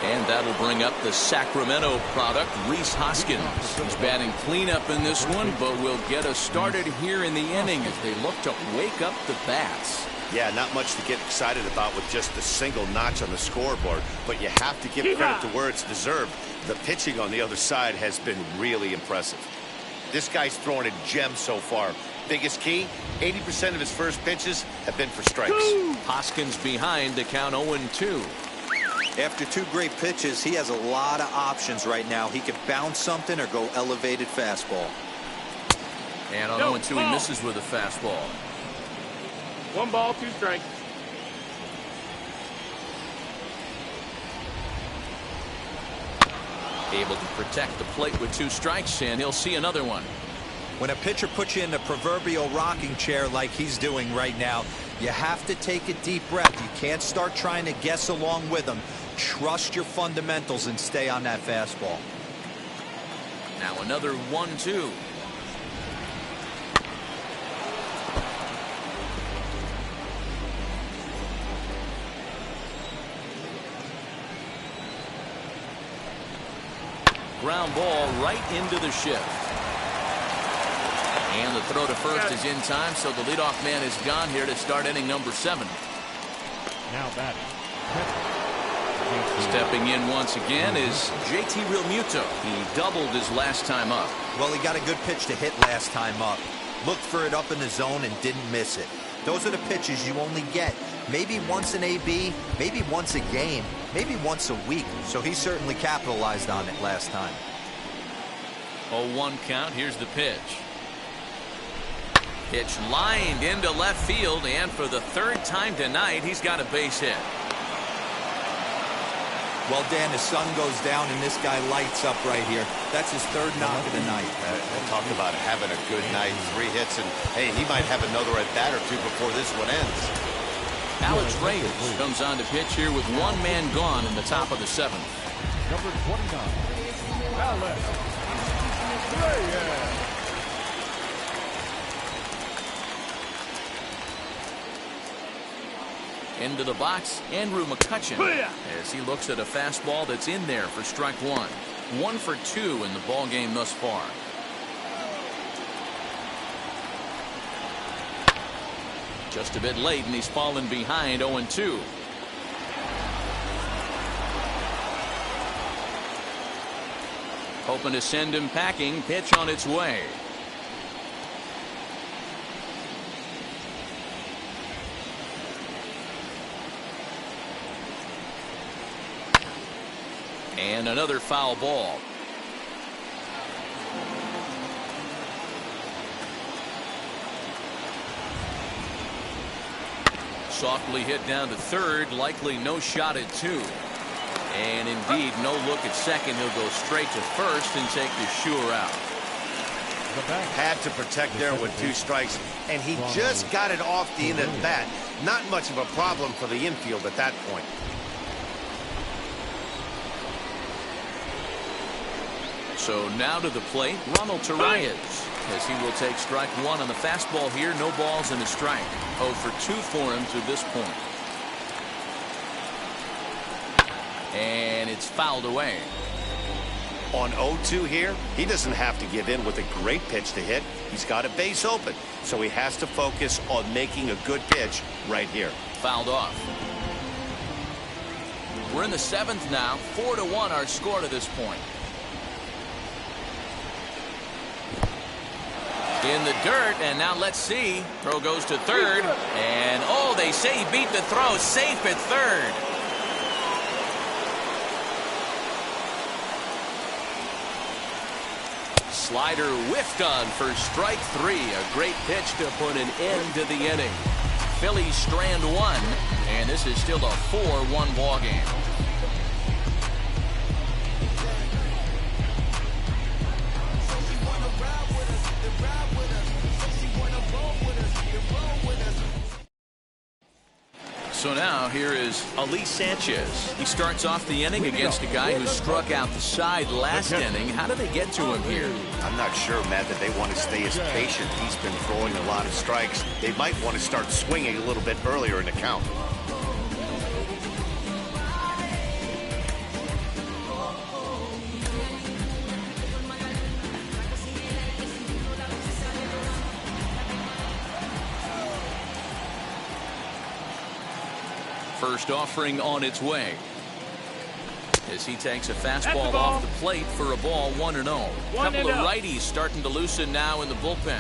And that'll bring up the Sacramento product, Rhys Hoskins. He's batting cleanup in this one, but will get us started here in the inning as they look to wake up the bats. Yeah, not much to get excited about with just a single notch on the scoreboard, but you have to give credit to where it's deserved. The pitching on the other side has been really impressive. This guy's throwing a gem so far. Biggest key, 80% of his first pitches have been for strikes. Hoskins behind to count 0-2. After 2 great pitches, he has a lot of options right now. He can bounce something or go elevated fastball. And on 0-2, he misses with a fastball. 1 ball, 2 strikes. Able to protect the plate with 2 strikes, and he'll see another one. When a pitcher puts you in the proverbial rocking chair like he's doing right now, you have to take a deep breath. You can't start trying to guess along with him. Trust your fundamentals and stay on that fastball. Now another 1-2. Ground ball right into the shift. And the throw to first is in time, so the leadoff man is gone here to start inning number 7. Now batting. Stepping in once again is JT Realmuto. He doubled his last time up. Well, he got a good pitch to hit last time up. Looked for it up in the zone and didn't miss it. Those are the pitches you only get maybe once an AB, maybe once a game, maybe once a week. So he certainly capitalized on it last time. 0-1 count. Here's the pitch. Pitch lined into left field, and for the 3rd time tonight, he's got a base hit. Well, Dan, the sun goes down and this guy lights up right here. That's his 3rd knock of the night. Talk about having a good night. 3 hits, and hey, he might have another at bat or 2 before this one ends. Alex Reyes comes on to pitch here with 1 man gone in the top of the 7th. Number 29, Alex Reyes. Into the box, Andrew McCutchen, as he looks at a fastball that's in there for strike 1. 1 for 2 in the ball game thus far. Just a bit late, and he's fallen behind 0-2. Hoping to send him packing. Pitch on its way. And another foul ball. Softly hit down to 3rd, likely no shot at 2. And indeed, no look at 2nd. He'll go straight to 1st and take the sure out. Had to protect there with 2 strikes, and he just got it off the end of the bat. Not much of a problem for the infield at that point. So now to the plate, Ronald Torreyes, as he will take strike 1 on the fastball here. No balls and a strike. 0 for 2 for him to this point. And it's fouled away. On 0-2 here, he doesn't have to give in with a great pitch to hit. He's got a base open, so he has to focus on making a good pitch right here. Fouled off. We're in the 7th now. 4-1 our score to this point. In the dirt, and now let's see. Throw goes to 3rd, and oh, they say he beat the throw. Safe at 3rd. Slider whiffed on for strike 3. A great pitch to put an end to the inning. Phillies strand 1, and this is still a 4-1 ball game. So now here is Ali Sanchez. He starts off the inning against a guy who struck out the side last inning. How did they get to him here? I'm not sure, Matt, that they want to stay as patient. He's been throwing a lot of strikes. They might want to start swinging a little bit earlier in the count. First offering on its way, as he takes a fastball off the plate for a ball. 1-0. Couple of righties starting to loosen now in the bullpen.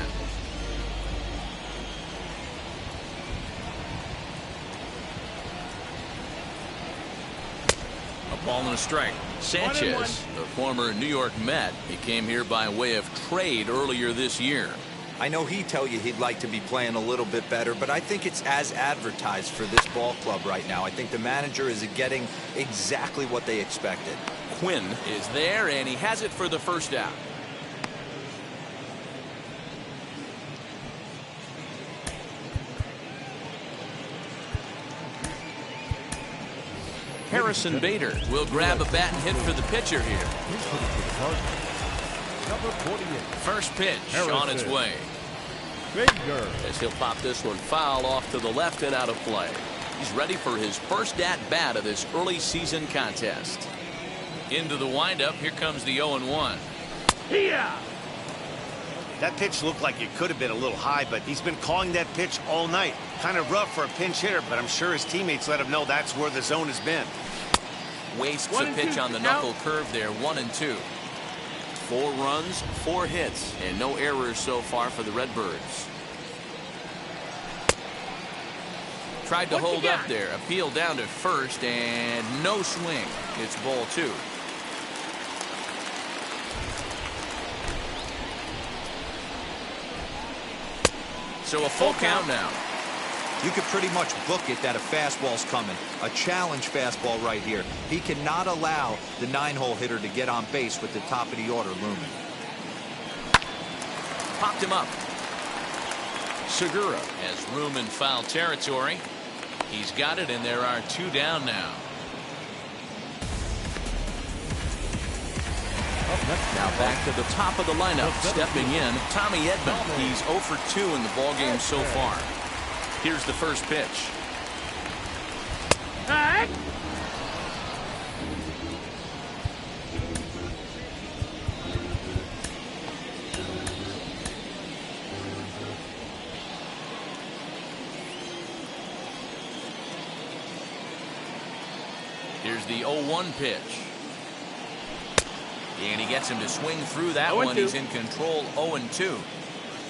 A ball and a strike. Sanchez, the former New York Met, he came here by way of trade earlier this year. I know he'd tell you he'd like to be playing a little bit better, but I think it's as advertised for this ball club right now. I think the manager is getting exactly what they expected. Quinn is there, and he has it for the first down. Harrison Bader will grab a bat and hit for the pitcher here. Number 48. First pitch on its way. Bader. As he'll pop this one foul off to the left and out of play. He's ready for his first at-bat of this early season contest. Into the windup. Here comes the 0-1. Yeah. That pitch looked like it could have been a little high, but he's been calling that pitch all night. Kind of rough for a pinch hitter, but I'm sure his teammates let him know that's where the zone has been. Wastes a pitch on the knuckle curve there. 1-2. 4 runs, 4 hits, and no errors so far for the Redbirds. Tried to hold up there. Appeal down to first, and no swing. It's ball 2. So a full count now. You could pretty much book it that a fastball's coming. A challenge fastball right here. He cannot allow the 9-hole hitter to get on base with the top of the order looming. Popped him up. Segura has room in foul territory. He's got it, and there are 2 down now. Now back to the top of the lineup. Stepping in, Tommy Edman. He's 0 for 2 in the ballgame so far. Here's the first pitch. Hey. Here's the 0-1 pitch. And he gets him to swing through that one. He's in control. 0-2.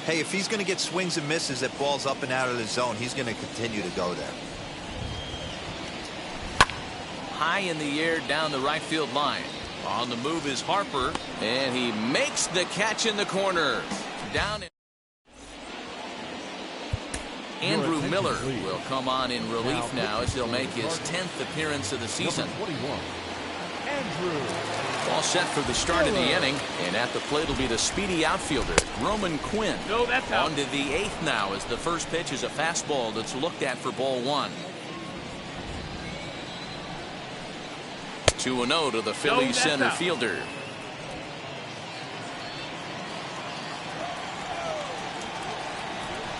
Hey, if he's going to get swings and misses at balls up and out of the zone, he's going to continue to go there. High in the air down the right field line. On the move is Harper, and he makes the catch in the corner. Down in Andrew Miller will come on in relief now as he'll make his 10th appearance of the season. 21. Andrew. All set for the start of the inning, and at the plate will be the speedy outfielder, Roman Quinn. No, that's out. On to the 8th now as the first pitch is a fastball that's looked at for ball 1. 2-0 to the Phillies center fielder.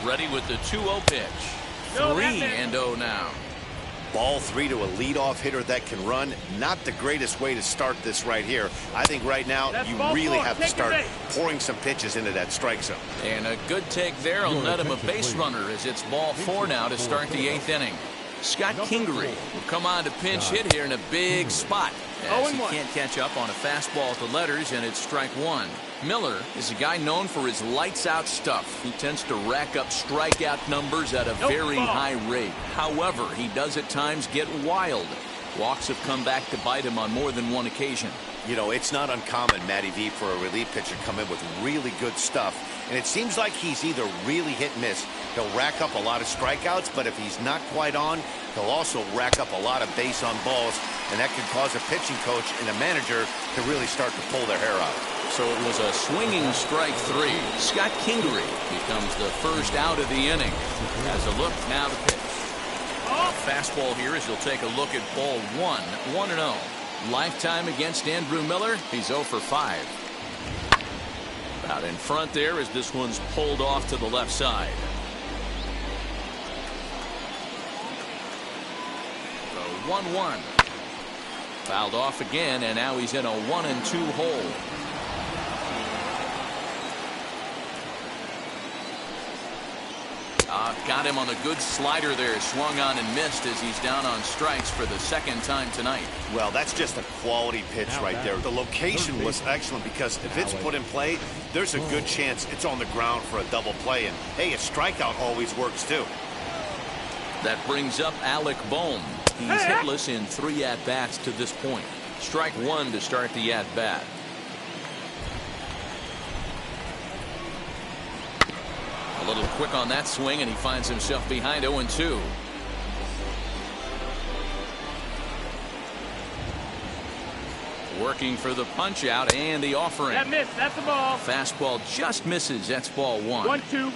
Ready with the 2-0 pitch. 3-0 now. Ball 3 to a leadoff hitter that can run. Not the greatest way to start this right here. I think right now you really have to start pouring some pitches into that strike zone. And a good take there will net him a base runner as it's ball 4 now to start the 8th inning. Scott Kingery will come on to pinch hit here in a big spot as he can't catch up on a fastball at the letters, and it's strike 1. Miller is a guy known for his lights-out stuff. He tends to rack up strikeout numbers at a very high rate. However, he does at times get wild. Walks have come back to bite him on more than one occasion. You know, it's not uncommon, Matty V, for a relief pitcher to come in with really good stuff. And it seems like he's either really hit and miss. He'll rack up a lot of strikeouts, but if he's not quite on, he'll also rack up a lot of base on balls. And that can cause a pitching coach and a manager to really start to pull their hair out. So it was a swinging strike 3. Scott Kingery becomes the first out of the inning. As a look, now the pitch. Fastball here as he'll take a look at ball 1. 1-0. Lifetime against Andrew Miller. He's 0 for 5. Out in front there as this one's pulled off to the left side. The 1-1. Fouled off again, and now he's in a 1-2 hole. Got him on a good slider there. Swung on and missed as he's down on strikes for the second time tonight. Well, that's just a quality pitch right there. The location was excellent because if it's put in play, there's a good chance it's on the ground for a double play. And, hey, a strikeout always works, too. That brings up Alec Bohm. He's hitless in 3 at-bats to this point. Strike 1 to start the at-bat. A little quick on that swing, and he finds himself behind 0-2. Working for the punch out and the offering. That miss, that's the ball. Fastball just misses. That's ball one. 1-2.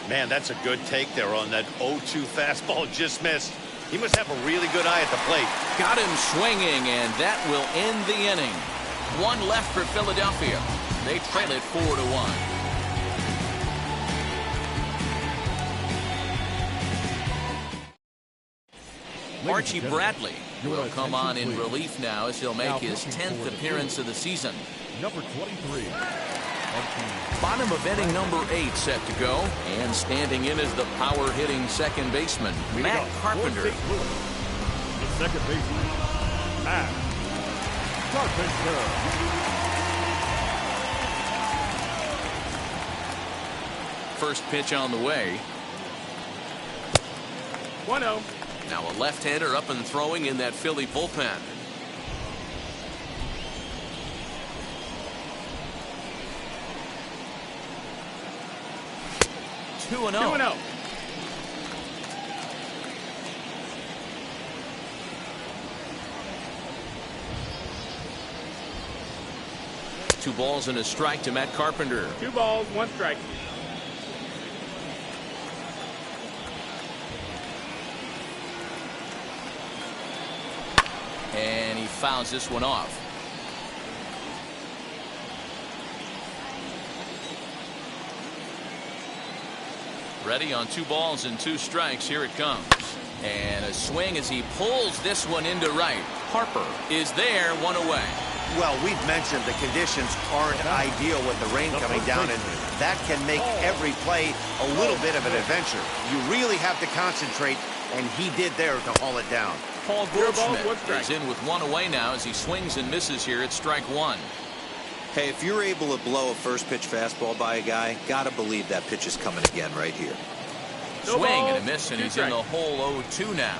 Man, that's a good take there on that 0-2 fastball just missed. He must have a really good eye at the plate. Got him swinging, and that will end the inning. One left for Philadelphia. They trail it 4-1. Archie Bradley will come on in relief now as he'll make his 10th appearance of the season. Number 23. Bottom of inning number 8 set to go, and standing in is the power-hitting second baseman, Matt Carpenter. The second baseman, Matt Carpenter. First pitch on the way. 1-0. Now a left-hander up and throwing in that Philly bullpen. Two and 0. Two balls and a strike to Matt Carpenter. 2 balls, 1 strike. And he fouls this one off. Ready on 2 balls and 2 strikes. Here it comes. And a swing as he pulls this one into right. Harper is there, 1 away. Well, we've mentioned the conditions aren't ideal with the rain coming down, and that can make every play a little bit of an adventure. You really have to concentrate, and he did there to haul it down. Paul Goldschmidt is in with 1 away now as he swings and misses here at strike 1. Hey, if you're able to blow a first pitch fastball by a guy, gotta believe that pitch is coming again right here. Swing and a miss, and he's in the hole 0-2 now.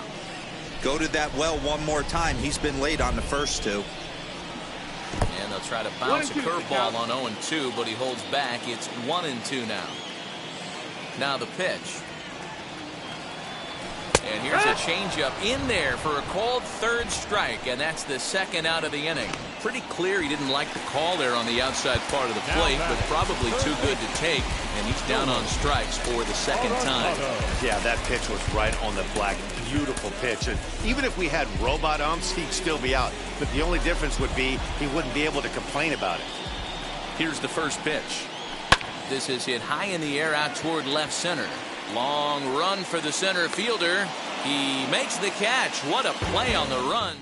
Go to that well one more time. He's been late on the first 2. And they'll try to bounce a curveball on 0-2, but he holds back. It's 1-2 now. Now the pitch. And here's a changeup in there for a called 3rd strike, and that's the 2nd out of the inning. Pretty clear he didn't like the call there on the outside part of the plate, but probably too good to take, and he's down on strikes for the 2nd time. Yeah, that pitch was right on the black. Beautiful pitch. And even if we had robot umps, he'd still be out. But the only difference would be he wouldn't be able to complain about it. Here's the first pitch. This is hit high in the air out toward left center. Long run for the center fielder. He makes the catch. What a play on the run.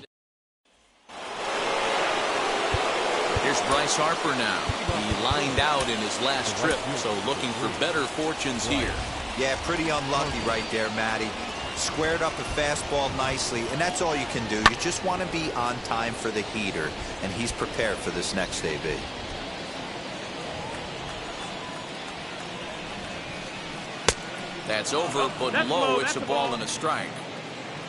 Here's Bryce Harper now. He lined out in his last trip, so looking for better fortunes here. Yeah, pretty unlucky right there, Matty. Squared up a fastball nicely, and that's all you can do. You just want to be on time for the heater, and he's prepared for this next AB. That's over, but low. It's a ball and a strike.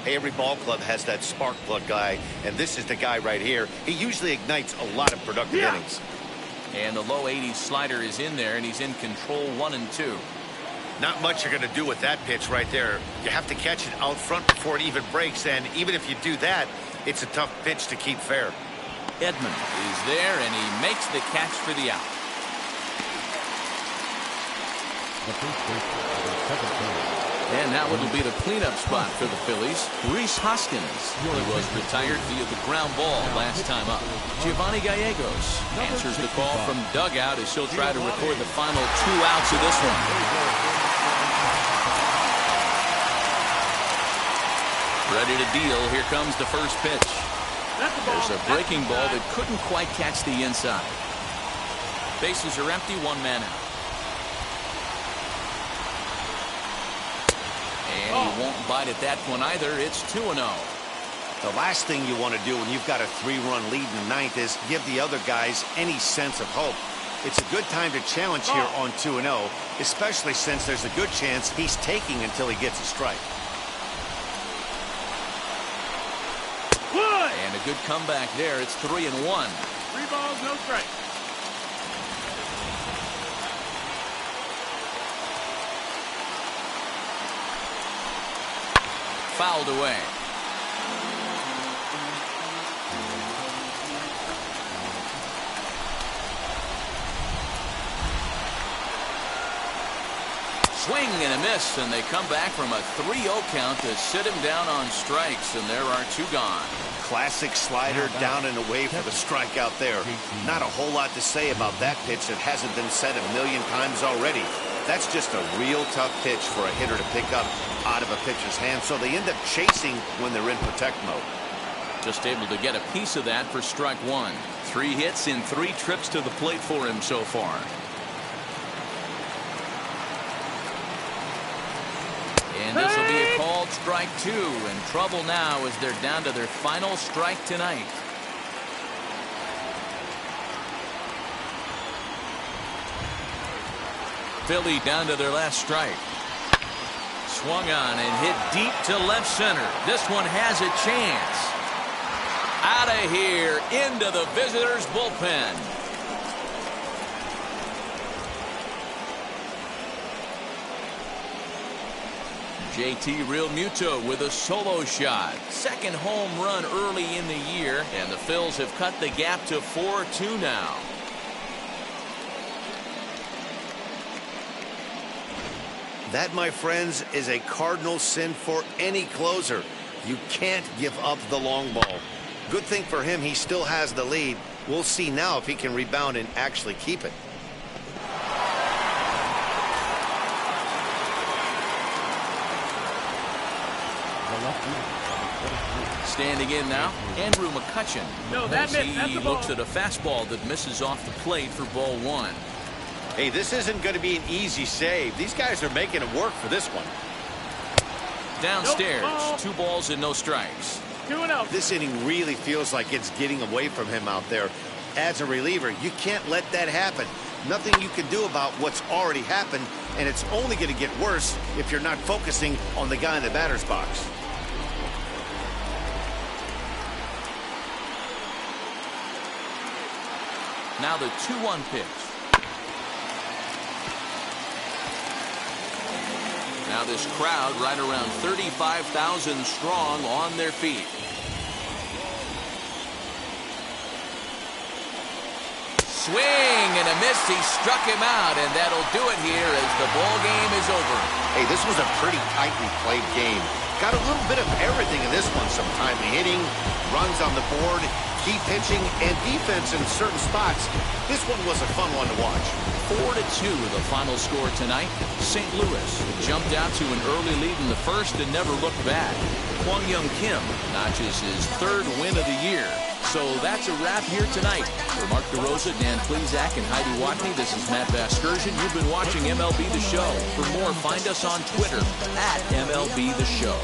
Hey, every ball club has that spark plug guy, and this is the guy right here. He usually ignites a lot of productive innings. And the low 80s slider is in there, and he's in control 1-2. Not much you're going to do with that pitch right there. You have to catch it out front before it even breaks, and even if you do that, it's a tough pitch to keep fair. Edman is there, and he makes the catch for the out. And that would be the cleanup spot for the Phillies. Rhys Hoskins. He was retired via the ground ball last time up. Giovanni Gallegos answers the call from dugout as he'll try to record the final 2 outs of this one. Ready to deal. Here comes the first pitch. There's a breaking ball that couldn't quite catch the inside. Bases are empty, 1 man out. And he won't bite at that one either. It's 2-0. The last thing you want to do when you've got a 3-run lead in the 9th is give the other guys any sense of hope. It's a good time to challenge here on 2-0, especially since there's a good chance he's taking until he gets a strike. And a good comeback there. It's 3-1. 3 balls, no strikes. Fouled away. Swing and a miss, and they come back from a 3-0 count to sit him down on strikes, and there are 2 gone. Classic slider down and away for the strikeout there. Not a whole lot to say about that pitch that hasn't been said a million times already. That's just a real tough pitch for a hitter to pick up out of a pitcher's hand, so they end up chasing when they're in protect mode. Just able to get a piece of that for strike 1. 3 hits in 3 trips to the plate for him so far. And this will be a called strike 2, and trouble now as they're down to their final strike tonight. Philly down to their last strike. Swung on and hit deep to left center. This one has a chance. Out of here into the visitors' bullpen. JT Realmuto with a solo shot. Second home run early in the year, and the Phils have cut the gap to 4-2 now. That, my friends, is a cardinal sin for any closer. You can't give up the long ball. Good thing for him, he still has the lead. We'll see now if he can rebound and actually keep it. Standing in now, Andrew McCutchen. No, that missed. That's he a ball. looks at a fastball that misses off the plate for ball 1. Hey, this isn't going to be an easy save. These guys are making it work for this one. Downstairs, Nope. 2 balls and no strikes. 2-0. This inning really feels like it's getting away from him out there. As a reliever, you can't let that happen. Nothing you can do about what's already happened, and it's only going to get worse if you're not focusing on the guy in the batter's box. Now the 2-1 pitch. Now this crowd right around 35,000 strong on their feet. Swing and a miss. He struck him out, and that'll do it here as the ball game is over. Hey, this was a pretty tightly played game. Got a little bit of everything in this one. Some timely hitting, runs on the board, key pitching, and defense in certain spots. This one was a fun one to watch. 4-2 the final score tonight. St. Louis jumped out to an early lead in the first and never looked back. Kwang Young Kim notches his 3rd win of the year. So that's a wrap here tonight. For Mark DeRosa, Dan Plezak, and Heidi Watney, this is Matt Vasgersian. You've been watching MLB The Show. For more, find us on Twitter at MLB The Show.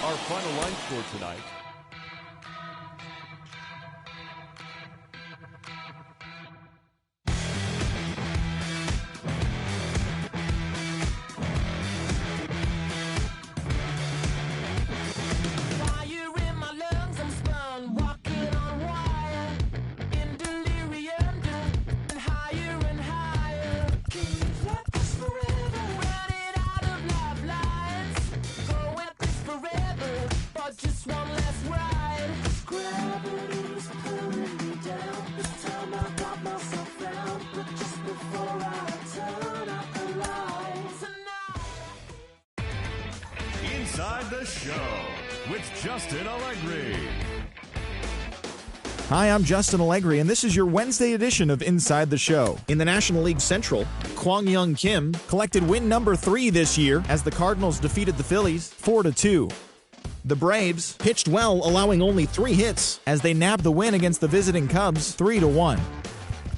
Our final line score tonight. Inside the Show with Justin Allegri. Hi, I'm Justin Allegri, and this is your Wednesday edition of Inside the Show. In the National League Central, Kwang Young Kim collected win number 3 this year as the Cardinals defeated the Phillies 4-2. The Braves pitched well, allowing only 3 hits as they nabbed the win against the visiting Cubs 3-1.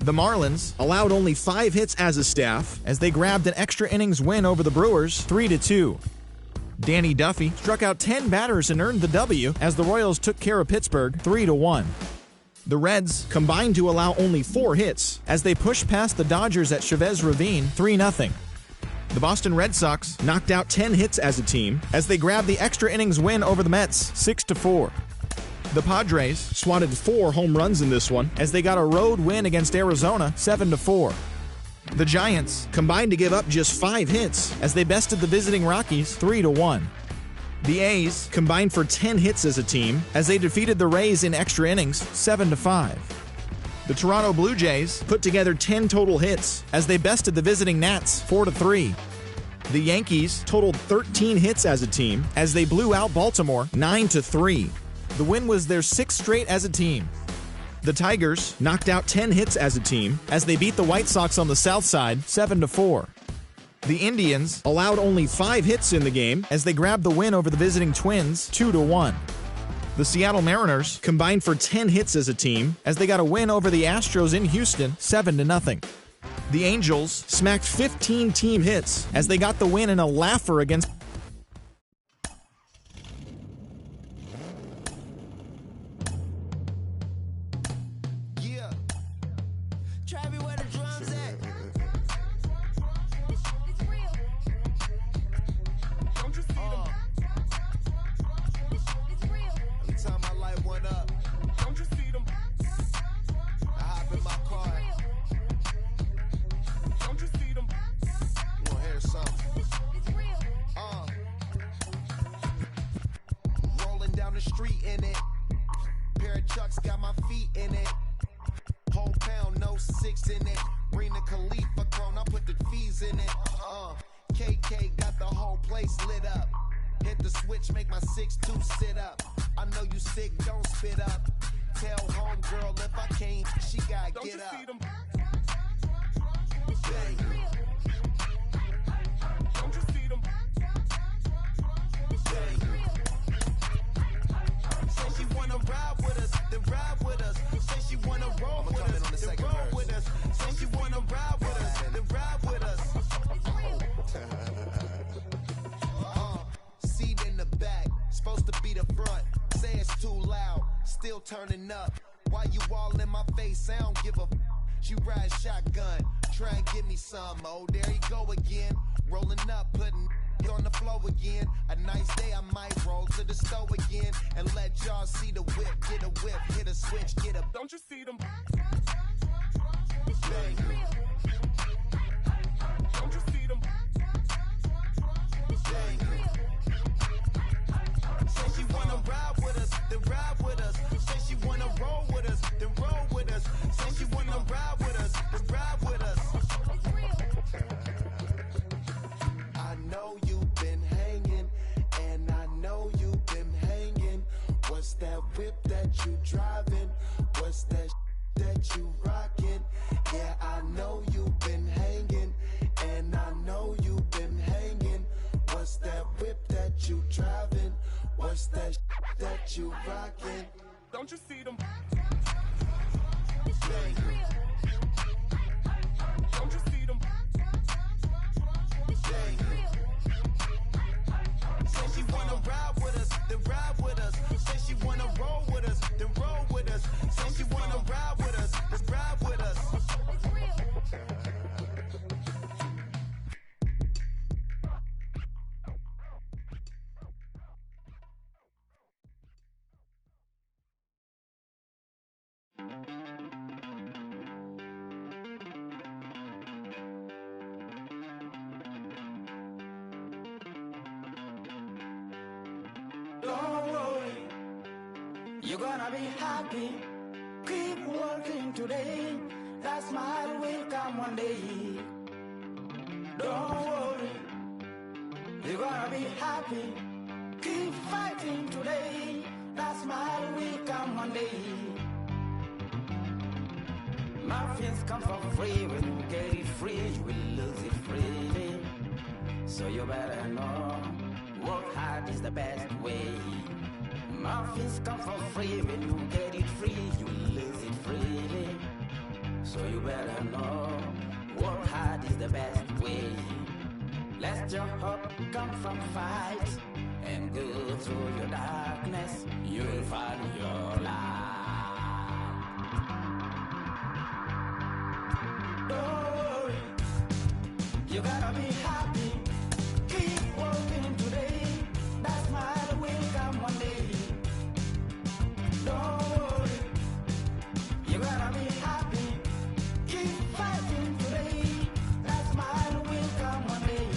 The Marlins allowed only 5 hits as a staff as they grabbed an extra innings win over the Brewers 3-2. Danny Duffy struck out 10 batters and earned the W as the Royals took care of Pittsburgh 3-1. The Reds combined to allow only 4 hits as they pushed past the Dodgers at Chavez Ravine 3-0. The Boston Red Sox knocked out 10 hits as a team as they grabbed the extra innings win over the Mets 6-4. The Padres swatted 4 home runs in this one as they got a road win against Arizona 7-4. The Giants combined to give up just 5 hits as they bested the visiting Rockies 3-1. The A's combined for 10 hits as a team as they defeated the Rays in extra innings 7-5. The Toronto Blue Jays put together 10 total hits as they bested the visiting Nats 4-3. The Yankees totaled 13 hits as a team as they blew out Baltimore 9-3. The win was their 6th straight as a team. The Tigers knocked out 10 hits as a team as they beat the White Sox on the South Side 7-4. The Indians allowed only 5 hits in the game as they grabbed the win over the visiting Twins 2-1. The Seattle Mariners combined for 10 hits as a team as they got a win over the Astros in Houston 7-0. The Angels smacked 15 team hits as they got the win in a laugher against street in it. Pair of Chucks got my feet in it. Whole pound, no 6 in it. Bring the Khalifa clone, I put the fees in it. KK got the whole place lit up. Hit the switch, make my 6'2" sit up. I know you sick, don't spit up. Tell homegirl if I can't, she gotta don't get up. Bang. Don't you see them? Bang. Say she wanna ride with us, then ride with us. Say she wanna roll with us, then roll with us. Say she wanna ride with us, then ride with us. Seat in the back, supposed to be the front. Say it's too loud, still turning up. Why you all in my face? I don't give a. She ride shotgun, try and give me some. Oh, there you go again, rolling up, putting on the floor again. A nice day, I might roll to the stove again and let y'all see the whip. Get a whip, hit a switch, get a. Don't you see them? Bang. Don't you see them? Bang. Say she wanna ride with us, then ride with us. Say she wanna roll with us, then roll with us. Say she wanna ride with us, then ride with us. I know you've been hanging, and I know you've been hanging. What's that whip that you driving? What's that that you rocking? Yeah, I know you've been hanging, and I know you've been hanging. What's that whip that you driving? What's that that you rocking? Don't you see them? Bang. Don't you see them? Bang. Say she wanna ride with us, then ride with us. Say she wanna roll with us, then roll with us. Say she wanna ride with us, then ride with us. Don't worry, you're gonna be happy. Keep working today. That smile will come one day. Don't worry, you're gonna be happy. Keep fighting today. That smile will come one day. Muffins come for free. When you get it free, you will lose it freely. So you better know, work hard is the best way. Muffins come for free. When you get it free, you will lose it freely. So you better know, work hard is the best way. Let your hope come from fight and go through your darkness. You'll find your light. Don't worry, you gotta be happy. Keep working today. That smile will come one day. Don't worry, you gotta be happy. Keep fighting today. That smile will come one day.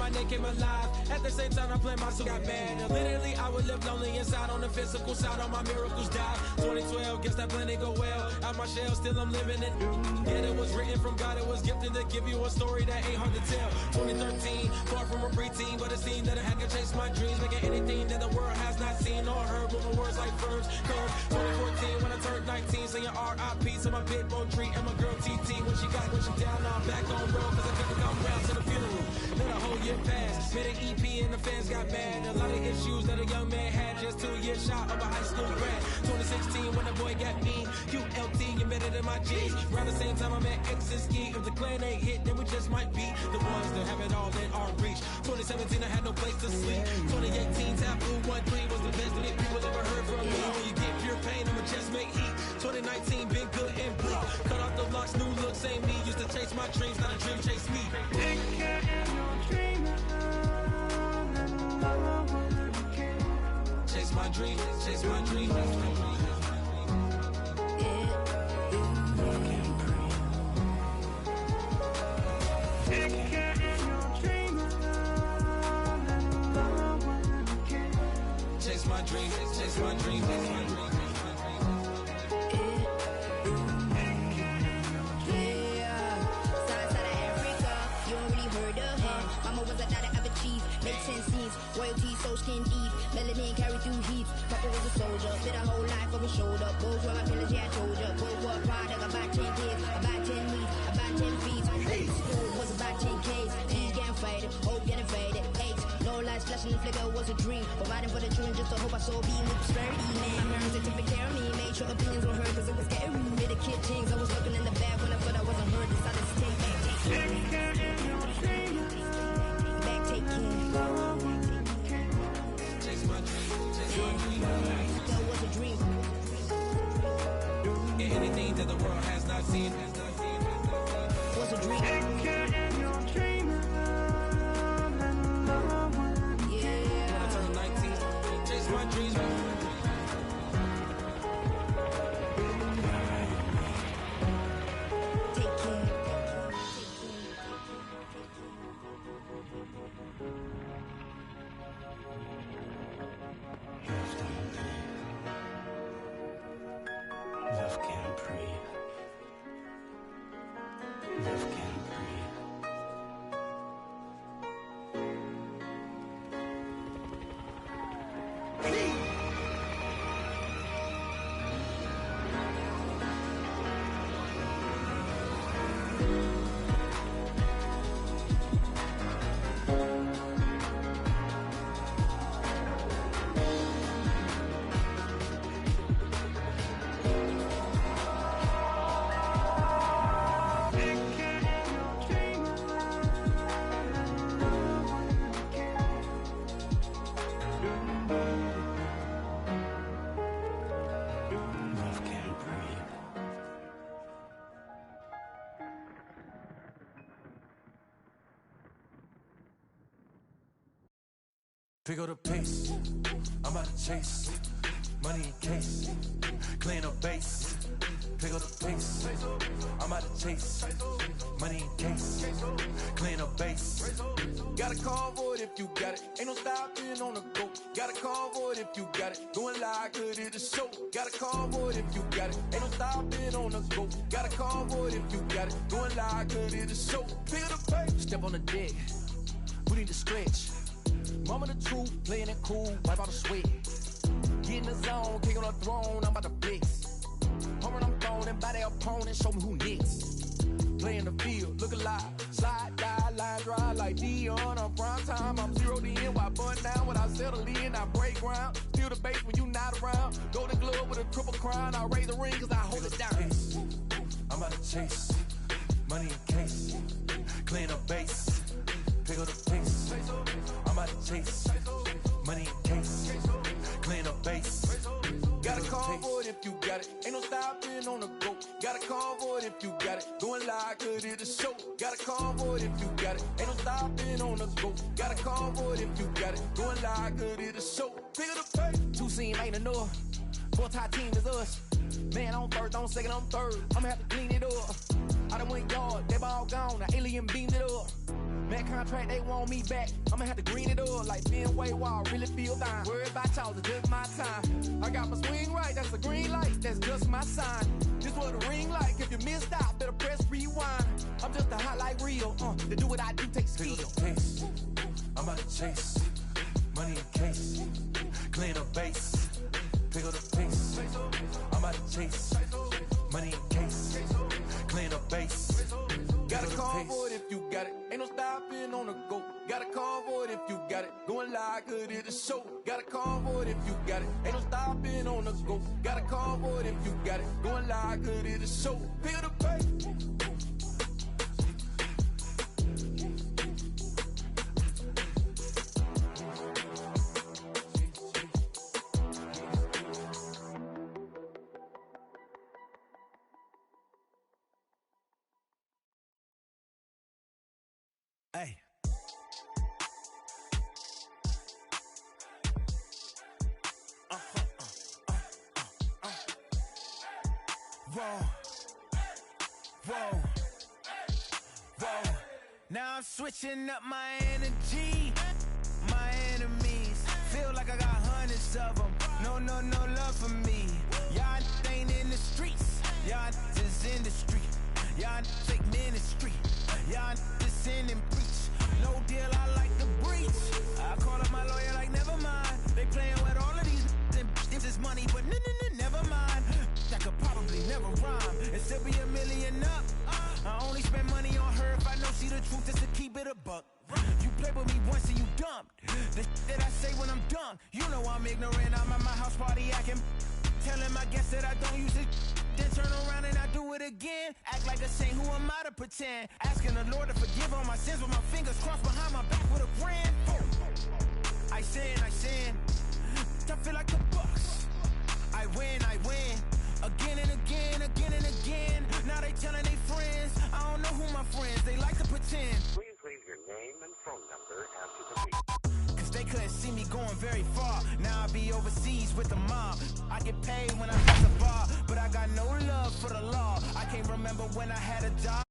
my name came alive. At the same time, I play my soul got mad. And literally, I would live lonely inside. On the physical side, all my miracles died. 2012, guess that plan didn't go well. Out my shell, still I'm living it. Yeah, it was written from God. It was gifted to give you a story that ain't hard to tell. 2013, far from a preteen, but it seemed that I had to chase my dreams, making anything that the world has not seen or heard. With my words like verbs. Come 2014, when I turned 19, saying R.I.P. to my big bro tree and my girl TT. When she down, now I'm back on road, cause I couldn't come round to the funeral. Let a whole year pass, made an EP and the fans got mad. A lot of issues that a young man had, just 2 years shy of a high school grad. 2016, when the boy got me, QLT embedded in my G's. Around the same time I met X and Ski. If the clan ain't hit, then we just might be the ones that have it all in our reach. 2017, I had no place to sleep. 2018, Taboo 1-3 was the best that people ever heard from me. When you get pure pain, I'ma just make heat. 2019, been good and bleak. Cut off the locks, new look, same me. Used to chase my dreams, not a dream chase me. Chase my dream, chase my dream. Chase my dream, chase my dream, chase my dream. Make sense scenes, royalty so skin deep, melanin carry through heaps. Papa was a soldier, spit a whole life over shoulder. Both were my pillars, yeah I told ya. Both were a product, about 10 kids, about 10 weeks, about 10 feet. School was about 10 Ks, T's getting faded, hope getting faded. Eight, no lights flashing the flicker was a dream. Providing for the children just to hope I saw being with prosperity. Man, my parents they took good care of me, made sure opinions were heard cause it was scary. Did the kid things, I was looking in the back when I thought I wasn't heard. Decided to take back, take care. Back, take care. That was a dream. Yeah, anything that the world has not seen was a dream. Yeah. When I turned 19, chase my dreams. Take care. Love can't breathe. Love can't breathe. Pick up the pace, I'm about to chase money in case, clean up base. Pick up the pace, I'm about to chase money in case, clean up base. Got a call for it if you got it. Ain't no stopping on the go. Got a call for it if you got it. Going live, good at the show. Got a call for it if you got it. Ain't no stopping on the go. Got a call for it if you got it. Going live, good at the show. Pick up the pace. Step on the deck, we need to stretch. Mama the truth, playing it cool, wipe out the sweat. Get in the zone, king on the throne, I'm about to flex. Home run, I'm throwing and by their opponent, show me who next. Play in the field, look alive, slide, die, line drive like Dion on prime time. I'm 0 to end, while bun down when I settle in, I break ground. Feel the bass when you not around. Golden glove with a triple crown, I raise the ring cause I hold it down. I'm about to chase money in case, clean up base. Pick up the pace, I'm about to chase money in case, clean up base. Got a call for it if you got it. Ain't no stopping on the go. Got a call for it if you got it. Going live, good at the show. Got a call for it if you got it. Ain't no stopping on the go. Got a call for it if you got it. Going live, good at the show. Pick up the pace. Two seam ain't enough. Four top team is us. Man on first, on second, on third. I'ma have to clean it up. I done went yard, they ball gone. The alien beamed it up. That contract, they want me back. I'ma have to green it up like Ben Way Wall. Really feel fine. Worried about y'all, it's just my time. I got my swing right, that's a green light. That's just my sign. This what a ring like. If you missed out, better press rewind. I'm just a hot like real. To do what I do takes skill. Taste. I'm about to chase. Money in case. Clean up base. Pick up the pace. I'm about to chase. Money in case. Clean up base. Got a convoy if you got it. Ain't no stopping on the go. Got a convoy if you got it. Going live, good at the show. Got a convoy if you got it. Ain't no stopping on the go. Got a convoy if you got it. Going live, good at the show. Feel the pace. Hey. Whoa. Now I'm switching up my energy. My enemies feel like I got hundreds of them. No love for me. Y'all ain't in the streets. Y'all just in the street. Y'all fake ministry. Y'all just sin and preach. No deal, I like the breach. I call up my lawyer like, never mind. They playing with all of these and this is money, but never mind. I could probably never rhyme and still be $1 million up. I only spend money on her if I know she the truth, just to keep it a buck. You play with me once and you dumped. The that I say when I'm done, you know I'm ignorant. I'm at my house party acting, telling my guests that I don't use it. Then turn around and I do it again. Act like a saint, who am I to pretend? Asking the Lord to forgive all my sins with my fingers crossed behind my back with a grin. I sin. I feel like the Bucks. I win. Again and again. Now they telling their friends. I don't know who my friends, they like to pretend. Please leave your name and phone number after the beep. Cause they couldn't see me going very far. Now I be overseas with the mob. I get paid when I pass the bar, but I got no love for the law. I can't remember when I had a job.